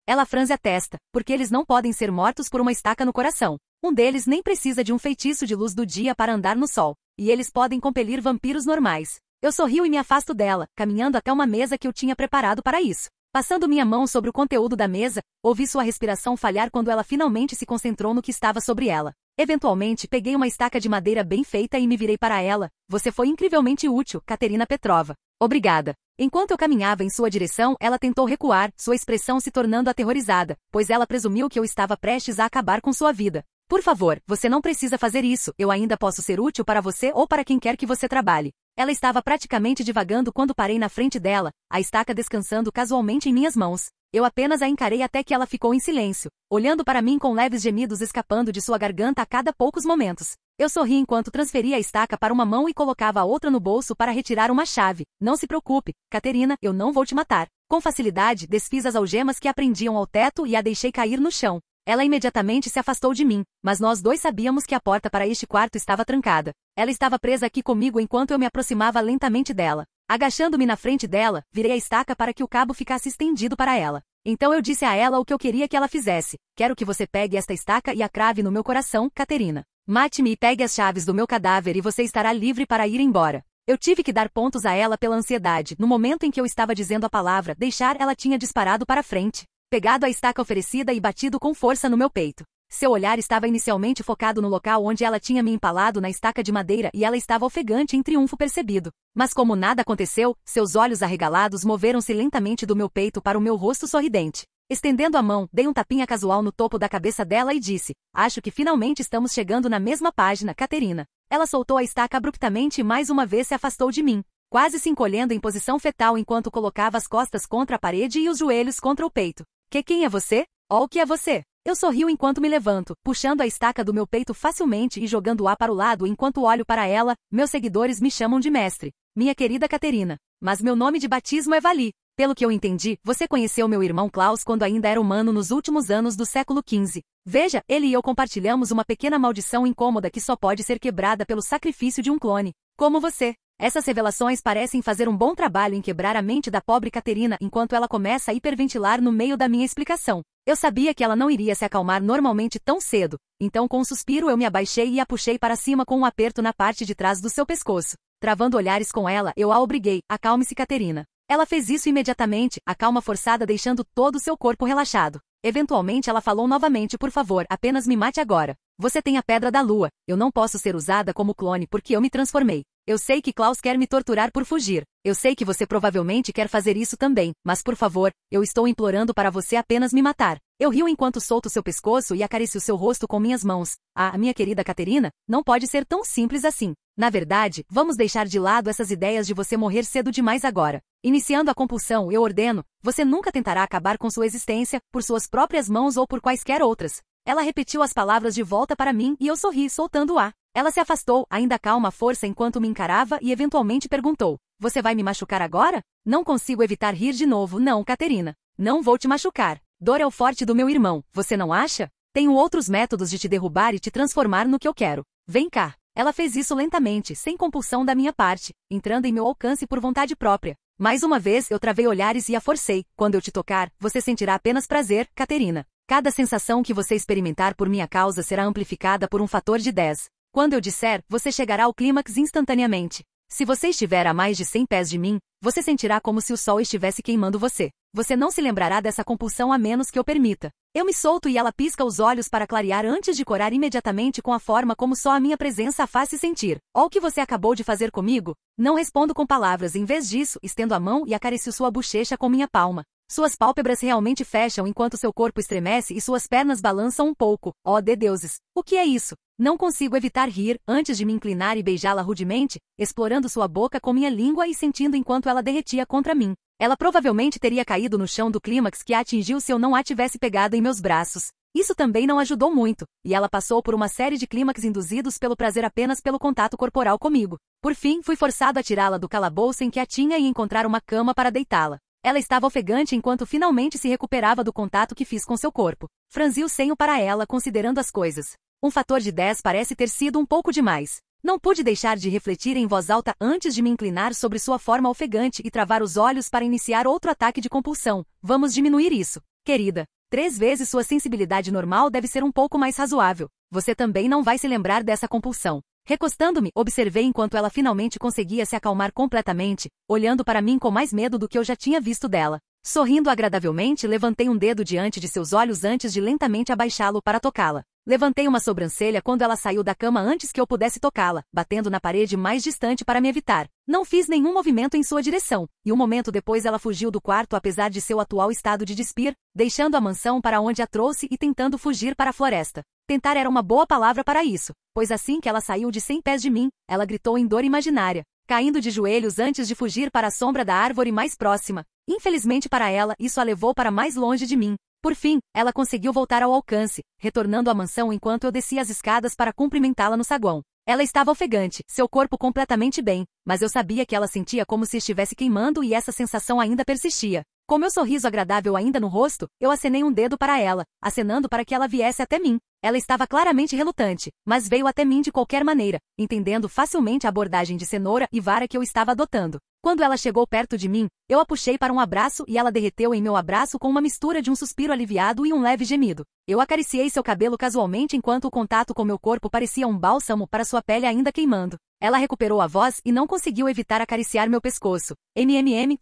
Ela franze a testa, porque eles não podem ser mortos por uma estaca no coração. Um deles nem precisa de um feitiço de luz do dia para andar no sol. E eles podem compelir vampiros normais. Eu sorrio e me afasto dela, caminhando até uma mesa que eu tinha preparado para isso. Passando minha mão sobre o conteúdo da mesa, ouvi sua respiração falhar quando ela finalmente se concentrou no que estava sobre ela. Eventualmente, peguei uma estaca de madeira bem feita e me virei para ela. Você foi incrivelmente útil, Katerina Petrova. Obrigada. Enquanto eu caminhava em sua direção, ela tentou recuar, sua expressão se tornando aterrorizada, pois ela presumiu que eu estava prestes a acabar com sua vida. Por favor, você não precisa fazer isso, eu ainda posso ser útil para você ou para quem quer que você trabalhe. Ela estava praticamente divagando quando parei na frente dela, a estaca descansando casualmente em minhas mãos. Eu apenas a encarei até que ela ficou em silêncio, olhando para mim com leves gemidos escapando de sua garganta a cada poucos momentos. Eu sorri enquanto transferia a estaca para uma mão e colocava a outra no bolso para retirar uma chave. Não se preocupe, Katerina, eu não vou te matar. Com facilidade, desfiz as algemas que aprendiam ao teto e a deixei cair no chão. Ela imediatamente se afastou de mim, mas nós dois sabíamos que a porta para este quarto estava trancada. Ela estava presa aqui comigo enquanto eu me aproximava lentamente dela. Agachando-me na frente dela, virei a estaca para que o cabo ficasse estendido para ela. Então eu disse a ela o que eu queria que ela fizesse. Quero que você pegue esta estaca e a crave no meu coração, Katerina. Mate-me e pegue as chaves do meu cadáver e você estará livre para ir embora. Eu tive que dar pontos a ela pela ansiedade. No momento em que eu estava dizendo a palavra deixar, ela tinha disparado para frente, pegado a estaca oferecida e batido com força no meu peito. Seu olhar estava inicialmente focado no local onde ela tinha me empalado na estaca de madeira e ela estava ofegante em triunfo percebido. Mas como nada aconteceu, seus olhos arregalados moveram-se lentamente do meu peito para o meu rosto sorridente. Estendendo a mão, dei um tapinha casual no topo da cabeça dela e disse: acho que finalmente estamos chegando na mesma página, Katerina. Ela soltou a estaca abruptamente e mais uma vez se afastou de mim, quase se encolhendo em posição fetal enquanto colocava as costas contra a parede e os joelhos contra o peito. Quem é você? O que é você? Eu sorrio enquanto me levanto, puxando a estaca do meu peito facilmente e jogando-a para o lado enquanto olho para ela. Meus seguidores me chamam de mestre, minha querida Katerina. Mas meu nome de batismo é Vali. Pelo que eu entendi, você conheceu meu irmão Klaus quando ainda era humano nos últimos anos do século XV. Veja, ele e eu compartilhamos uma pequena maldição incômoda que só pode ser quebrada pelo sacrifício de um clone. Como você. Essas revelações parecem fazer um bom trabalho em quebrar a mente da pobre Katerina enquanto ela começa a hiperventilar no meio da minha explicação. Eu sabia que ela não iria se acalmar normalmente tão cedo, então com um suspiro eu me abaixei e a puxei para cima com um aperto na parte de trás do seu pescoço. Travando olhares com ela, eu a obriguei: acalme-se, Katerina. Ela fez isso imediatamente, a calma forçada deixando todo o seu corpo relaxado. Eventualmente ela falou novamente: por favor, apenas me mate agora. Você tem a Pedra da Lua. Eu não posso ser usada como clone porque eu me transformei. Eu sei que Klaus quer me torturar por fugir. Eu sei que você provavelmente quer fazer isso também, mas por favor, eu estou implorando para você apenas me matar. Eu rio enquanto solto seu pescoço e acaricio seu rosto com minhas mãos. Ah, minha querida Katerina, não pode ser tão simples assim. Na verdade, vamos deixar de lado essas ideias de você morrer cedo demais agora. Iniciando a compulsão, eu ordeno: você nunca tentará acabar com sua existência, por suas próprias mãos ou por quaisquer outras. Ela repetiu as palavras de volta para mim e eu sorri, soltando-a. Ela se afastou, ainda calma à força enquanto me encarava e eventualmente perguntou: você vai me machucar agora? Não consigo evitar rir de novo. Não, Katerina. Não vou te machucar. Dor é o forte do meu irmão, você não acha? Tenho outros métodos de te derrubar e te transformar no que eu quero. Vem cá. Ela fez isso lentamente, sem compulsão da minha parte, entrando em meu alcance por vontade própria. Mais uma vez eu travei olhares e a forcei. Quando eu te tocar, você sentirá apenas prazer, Katerina. Cada sensação que você experimentar por minha causa será amplificada por um fator de 10. Quando eu disser, você chegará ao clímax instantaneamente. Se você estiver a mais de 100 pés de mim, você sentirá como se o sol estivesse queimando você. Você não se lembrará dessa compulsão a menos que eu permita. Eu me solto e ela pisca os olhos para clarear antes de corar imediatamente com a forma como só a minha presença a faz se sentir. Ó, o que você acabou de fazer comigo? Não respondo com palavras, em vez disso, estendo a mão e acaricio sua bochecha com minha palma. Suas pálpebras realmente fecham enquanto seu corpo estremece e suas pernas balançam um pouco. Oh, de deuses! O que é isso? Não consigo evitar rir, antes de me inclinar e beijá-la rudemente, explorando sua boca com minha língua e sentindo enquanto ela derretia contra mim. Ela provavelmente teria caído no chão do clímax que a atingiu se eu não a tivesse pegado em meus braços. Isso também não ajudou muito, e ela passou por uma série de clímax induzidos pelo prazer apenas pelo contato corporal comigo. Por fim, fui forçado a tirá-la do calabouço em que a tinha e encontrar uma cama para deitá-la. Ela estava ofegante enquanto finalmente se recuperava do contato que fiz com seu corpo. Franzi o senho para ela, considerando as coisas. Um fator de 10 parece ter sido um pouco demais. Não pude deixar de refletir em voz alta antes de me inclinar sobre sua forma ofegante e travar os olhos para iniciar outro ataque de compulsão. Vamos diminuir isso, querida. 3 vezes sua sensibilidade normal deve ser um pouco mais razoável. Você também não vai se lembrar dessa compulsão. Recostando-me, observei enquanto ela finalmente conseguia se acalmar completamente, olhando para mim com mais medo do que eu já tinha visto dela. Sorrindo agradavelmente, levantei um dedo diante de seus olhos antes de lentamente abaixá-lo para tocá-la. Levantei uma sobrancelha quando ela saiu da cama antes que eu pudesse tocá-la, batendo na parede mais distante para me evitar. Não fiz nenhum movimento em sua direção, e um momento depois ela fugiu do quarto apesar de seu atual estado de despir, deixando a mansão para onde a trouxe e tentando fugir para a floresta. Tentar era uma boa palavra para isso, pois assim que ela saiu de 100 pés de mim, ela gritou em dor imaginária, caindo de joelhos antes de fugir para a sombra da árvore mais próxima. Infelizmente para ela, isso a levou para mais longe de mim. Por fim, ela conseguiu voltar ao alcance, retornando à mansão enquanto eu descia as escadas para cumprimentá-la no saguão. Ela estava ofegante, seu corpo completamente bem, mas eu sabia que ela sentia como se estivesse queimando e essa sensação ainda persistia. Com meu sorriso agradável ainda no rosto, eu acenei um dedo para ela, acenando para que ela viesse até mim. Ela estava claramente relutante, mas veio até mim de qualquer maneira, entendendo facilmente a abordagem de cenoura e vara que eu estava adotando. Quando ela chegou perto de mim, eu a puxei para um abraço e ela derreteu em meu abraço com uma mistura de um suspiro aliviado e um leve gemido. Eu acariciei seu cabelo casualmente enquanto o contato com meu corpo parecia um bálsamo para sua pele ainda queimando. Ela recuperou a voz e não conseguiu evitar acariciar meu pescoço.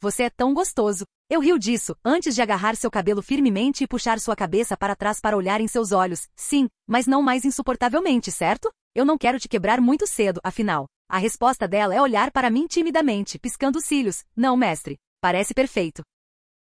Você é tão gostoso. Eu rio disso, antes de agarrar seu cabelo firmemente e puxar sua cabeça para trás para olhar em seus olhos. Sim, mas não mais insuportavelmente, certo? Eu não quero te quebrar muito cedo, afinal. A resposta dela é olhar para mim timidamente, piscando os cílios. Não, mestre. Parece perfeito.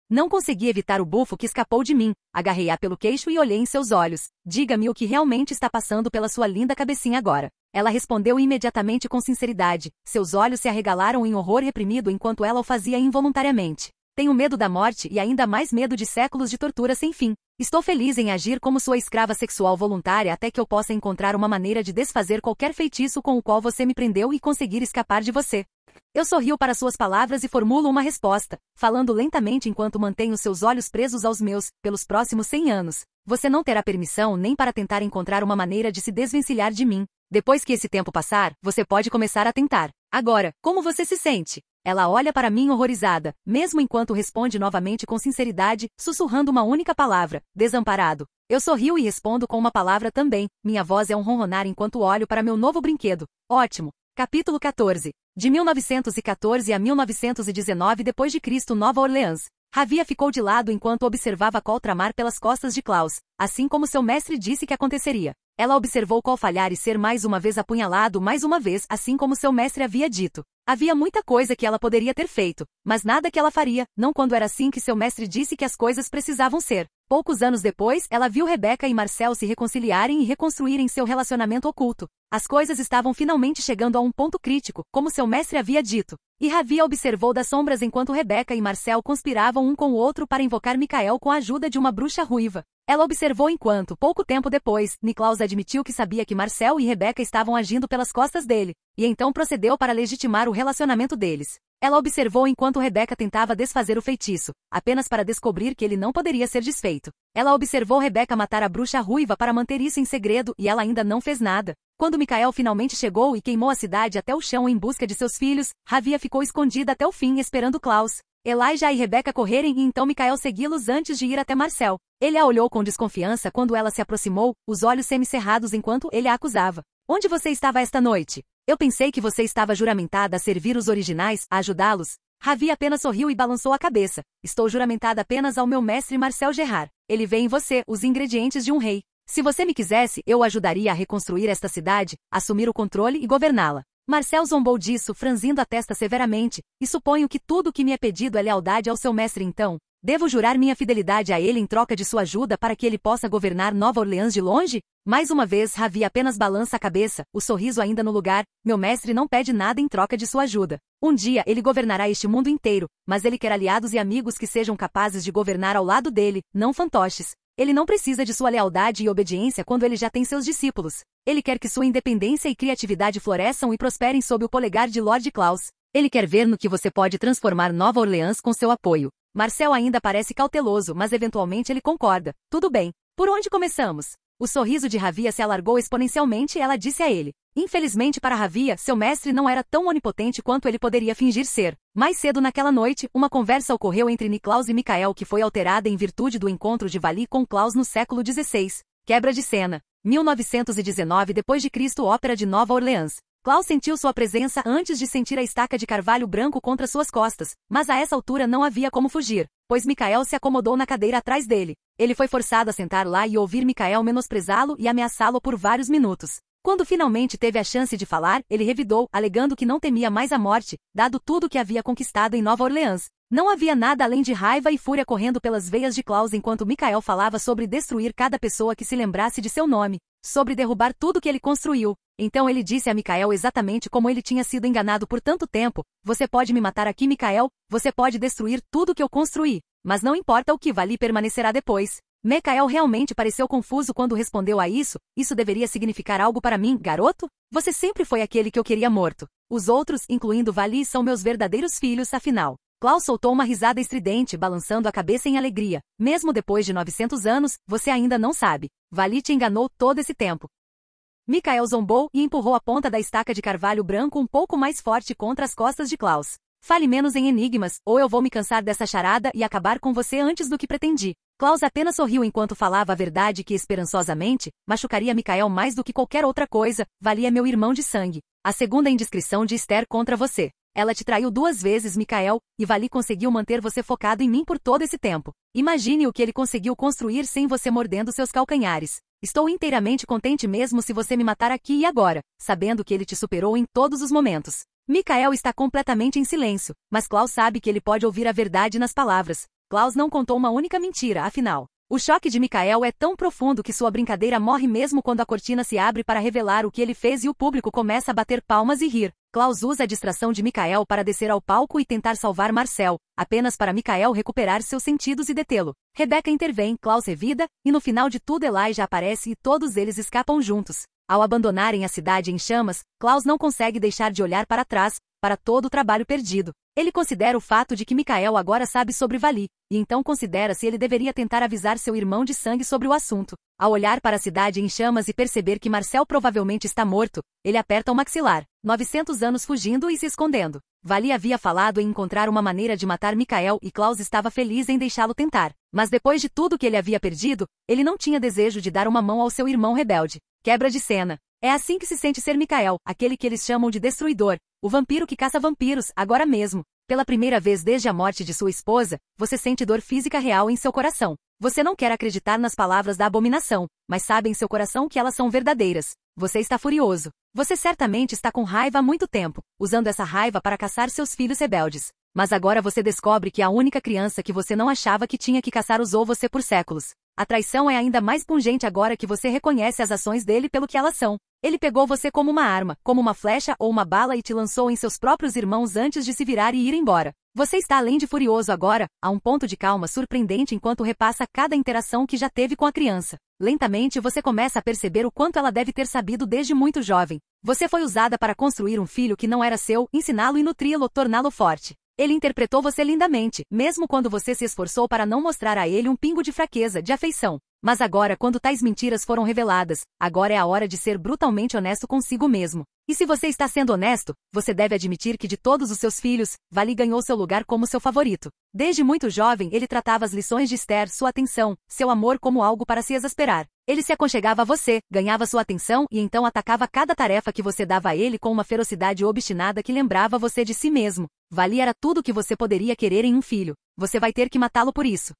Não consegui evitar o bufo que escapou de mim. Agarrei-a pelo queixo e olhei em seus olhos. Diga-me o que realmente está passando pela sua linda cabecinha agora. Ela respondeu imediatamente com sinceridade. Seus olhos se arregalaram em horror reprimido enquanto ela o fazia involuntariamente. Tenho medo da morte e ainda mais medo de séculos de tortura sem fim. Estou feliz em agir como sua escrava sexual voluntária até que eu possa encontrar uma maneira de desfazer qualquer feitiço com o qual você me prendeu e conseguir escapar de você. Eu sorrio para suas palavras e formulo uma resposta, falando lentamente enquanto mantenho seus olhos presos aos meus, pelos próximos 100 anos. Você não terá permissão nem para tentar encontrar uma maneira de se desvencilhar de mim. Depois que esse tempo passar, você pode começar a tentar. Agora, como você se sente? Ela olha para mim horrorizada, mesmo enquanto responde novamente com sinceridade, sussurrando uma única palavra, desamparado. Eu sorrio e respondo com uma palavra também, minha voz é um ronronar enquanto olho para meu novo brinquedo. Ótimo. Capítulo 14. De 1914 a 1919 d.C., Nova Orleans. Ravia ficou de lado enquanto observava Cole tramar pelas costas de Klaus, assim como seu mestre disse que aconteceria. Ela observou Cole falhar e ser mais uma vez apunhalado mais uma vez, assim como seu mestre havia dito. Havia muita coisa que ela poderia ter feito, mas nada que ela faria, não quando era assim que seu mestre disse que as coisas precisavam ser. Poucos anos depois, ela viu Rebecca e Marcel se reconciliarem e reconstruírem seu relacionamento oculto. As coisas estavam finalmente chegando a um ponto crítico, como seu mestre havia dito. E Ravia observou das sombras enquanto Rebecca e Marcel conspiravam um com o outro para invocar Micael com a ajuda de uma bruxa ruiva. Ela observou enquanto, pouco tempo depois, Niklaus admitiu que sabia que Marcel e Rebecca estavam agindo pelas costas dele, e então procedeu para legitimar o relacionamento deles. Ela observou enquanto Rebecca tentava desfazer o feitiço, apenas para descobrir que ele não poderia ser desfeito. Ela observou Rebecca matar a bruxa ruiva para manter isso em segredo e ela ainda não fez nada. Quando Micael finalmente chegou e queimou a cidade até o chão em busca de seus filhos, Ravia ficou escondida até o fim esperando Klaus, Elijah e Rebecca correrem e então Micael segui-los antes de ir até Marcel. Ele a olhou com desconfiança quando ela se aproximou, os olhos semicerrados enquanto ele a acusava. Onde você estava esta noite? Eu pensei que você estava juramentada a servir os originais, a ajudá-los. Ravia apenas sorriu e balançou a cabeça. Estou juramentada apenas ao meu mestre Marcel Gerard. Ele vê em você os ingredientes de um rei. Se você me quisesse, eu o ajudaria a reconstruir esta cidade, assumir o controle e governá-la. Marcel zombou disso, franzindo a testa severamente, e suponho que tudo o que me é pedido é lealdade ao seu mestre então. Devo jurar minha fidelidade a ele em troca de sua ajuda para que ele possa governar Nova Orleans de longe? Mais uma vez Ravi apenas balança a cabeça, o sorriso ainda no lugar. Meu mestre não pede nada em troca de sua ajuda. Um dia ele governará este mundo inteiro, mas ele quer aliados e amigos que sejam capazes de governar ao lado dele, não fantoches. Ele não precisa de sua lealdade e obediência quando ele já tem seus discípulos. Ele quer que sua independência e criatividade floresçam e prosperem sob o polegar de Lord Klaus. Ele quer ver no que você pode transformar Nova Orleans com seu apoio. Marcel ainda parece cauteloso, mas eventualmente ele concorda. Tudo bem. Por onde começamos? O sorriso de Ravia se alargou exponencialmente e ela disse a ele. Infelizmente para Ravia, seu mestre não era tão onipotente quanto ele poderia fingir ser. Mais cedo naquela noite, uma conversa ocorreu entre Niklaus e Michael que foi alterada em virtude do encontro de Vali com Klaus no século XVI. Quebra de cena. 1919 d.C. Ópera de Nova Orleans. Klaus sentiu sua presença antes de sentir a estaca de carvalho branco contra suas costas, mas a essa altura não havia como fugir, pois Michael se acomodou na cadeira atrás dele. Ele foi forçado a sentar lá e ouvir Michael menosprezá-lo e ameaçá-lo por vários minutos. Quando finalmente teve a chance de falar, ele revidou, alegando que não temia mais a morte, dado tudo o que havia conquistado em Nova Orleans. Não havia nada além de raiva e fúria correndo pelas veias de Klaus enquanto Michael falava sobre destruir cada pessoa que se lembrasse de seu nome, sobre derrubar tudo que ele construiu. Então ele disse a Michael exatamente como ele tinha sido enganado por tanto tempo: você pode me matar aqui, Michael, você pode destruir tudo que eu construí, mas não importa o que Vali permanecerá depois. Michael realmente pareceu confuso quando respondeu a isso. Isso deveria significar algo para mim, garoto? Você sempre foi aquele que eu queria morto. Os outros, incluindo Vali, são meus verdadeiros filhos, afinal. Klaus soltou uma risada estridente, balançando a cabeça em alegria. Mesmo depois de 900 anos, você ainda não sabe. Vali te enganou todo esse tempo. Michael zombou e empurrou a ponta da estaca de carvalho branco um pouco mais forte contra as costas de Klaus. Fale menos em enigmas, ou eu vou me cansar dessa charada e acabar com você antes do que pretendi. Klaus apenas sorriu enquanto falava a verdade que esperançosamente machucaria Michael mais do que qualquer outra coisa. Vali é meu irmão de sangue. A segunda indiscrição de Esther contra você. Ela te traiu 2 vezes, Michael, e Vali conseguiu manter você focado em mim por todo esse tempo. Imagine o que ele conseguiu construir sem você mordendo seus calcanhares. Estou inteiramente contente mesmo se você me matar aqui e agora, sabendo que ele te superou em todos os momentos. Michael está completamente em silêncio, mas Klaus sabe que ele pode ouvir a verdade nas palavras. Klaus não contou uma única mentira, afinal. O choque de Michael é tão profundo que sua brincadeira morre mesmo quando a cortina se abre para revelar o que ele fez e o público começa a bater palmas e rir. Klaus usa a distração de Michael para descer ao palco e tentar salvar Marcel, apenas para Michael recuperar seus sentidos e detê-lo. Rebecca intervém, Klaus revida, e no final de tudo Elijah aparece e todos eles escapam juntos. Ao abandonarem a cidade em chamas, Klaus não consegue deixar de olhar para trás, para todo o trabalho perdido. Ele considera o fato de que Michael agora sabe sobre Vali, e então considera se ele deveria tentar avisar seu irmão de sangue sobre o assunto. Ao olhar para a cidade em chamas e perceber que Marcel provavelmente está morto, ele aperta o maxilar. 900 anos fugindo e se escondendo. Vali havia falado em encontrar uma maneira de matar Michael e Klaus estava feliz em deixá-lo tentar. Mas depois de tudo que ele havia perdido, ele não tinha desejo de dar uma mão ao seu irmão rebelde. Quebra de cena. É assim que se sente ser Michael, aquele que eles chamam de destruidor, o vampiro que caça vampiros, agora mesmo. Pela primeira vez desde a morte de sua esposa, você sente dor física real em seu coração. Você não quer acreditar nas palavras da abominação, mas sabe em seu coração que elas são verdadeiras. Você está furioso. Você certamente está com raiva há muito tempo, usando essa raiva para caçar seus filhos rebeldes. Mas agora você descobre que a única criança que você não achava que tinha que caçar usou você por séculos. A traição é ainda mais pungente agora que você reconhece as ações dele pelo que elas são. Ele pegou você como uma arma, como uma flecha ou uma bala e te lançou em seus próprios irmãos antes de se virar e ir embora. Você está além de furioso agora, a um ponto de calma surpreendente enquanto repassa cada interação que já teve com a criança. Lentamente você começa a perceber o quanto ela deve ter sabido desde muito jovem. Você foi usada para construir um filho que não era seu, ensiná-lo e nutri-lo, torná-lo forte. Ele interpretou você lindamente, mesmo quando você se esforçou para não mostrar a ele um pingo de fraqueza, de afeição. Mas agora, quando tais mentiras foram reveladas, agora é a hora de ser brutalmente honesto consigo mesmo. E se você está sendo honesto, você deve admitir que de todos os seus filhos, Vali ganhou seu lugar como seu favorito. Desde muito jovem, ele tratava as lições de Esther, sua atenção, seu amor como algo para se exasperar. Ele se aconchegava a você, ganhava sua atenção e então atacava cada tarefa que você dava a ele com uma ferocidade obstinada que lembrava você de si mesmo. Vali era tudo o que você poderia querer em um filho. Você vai ter que matá-lo por isso.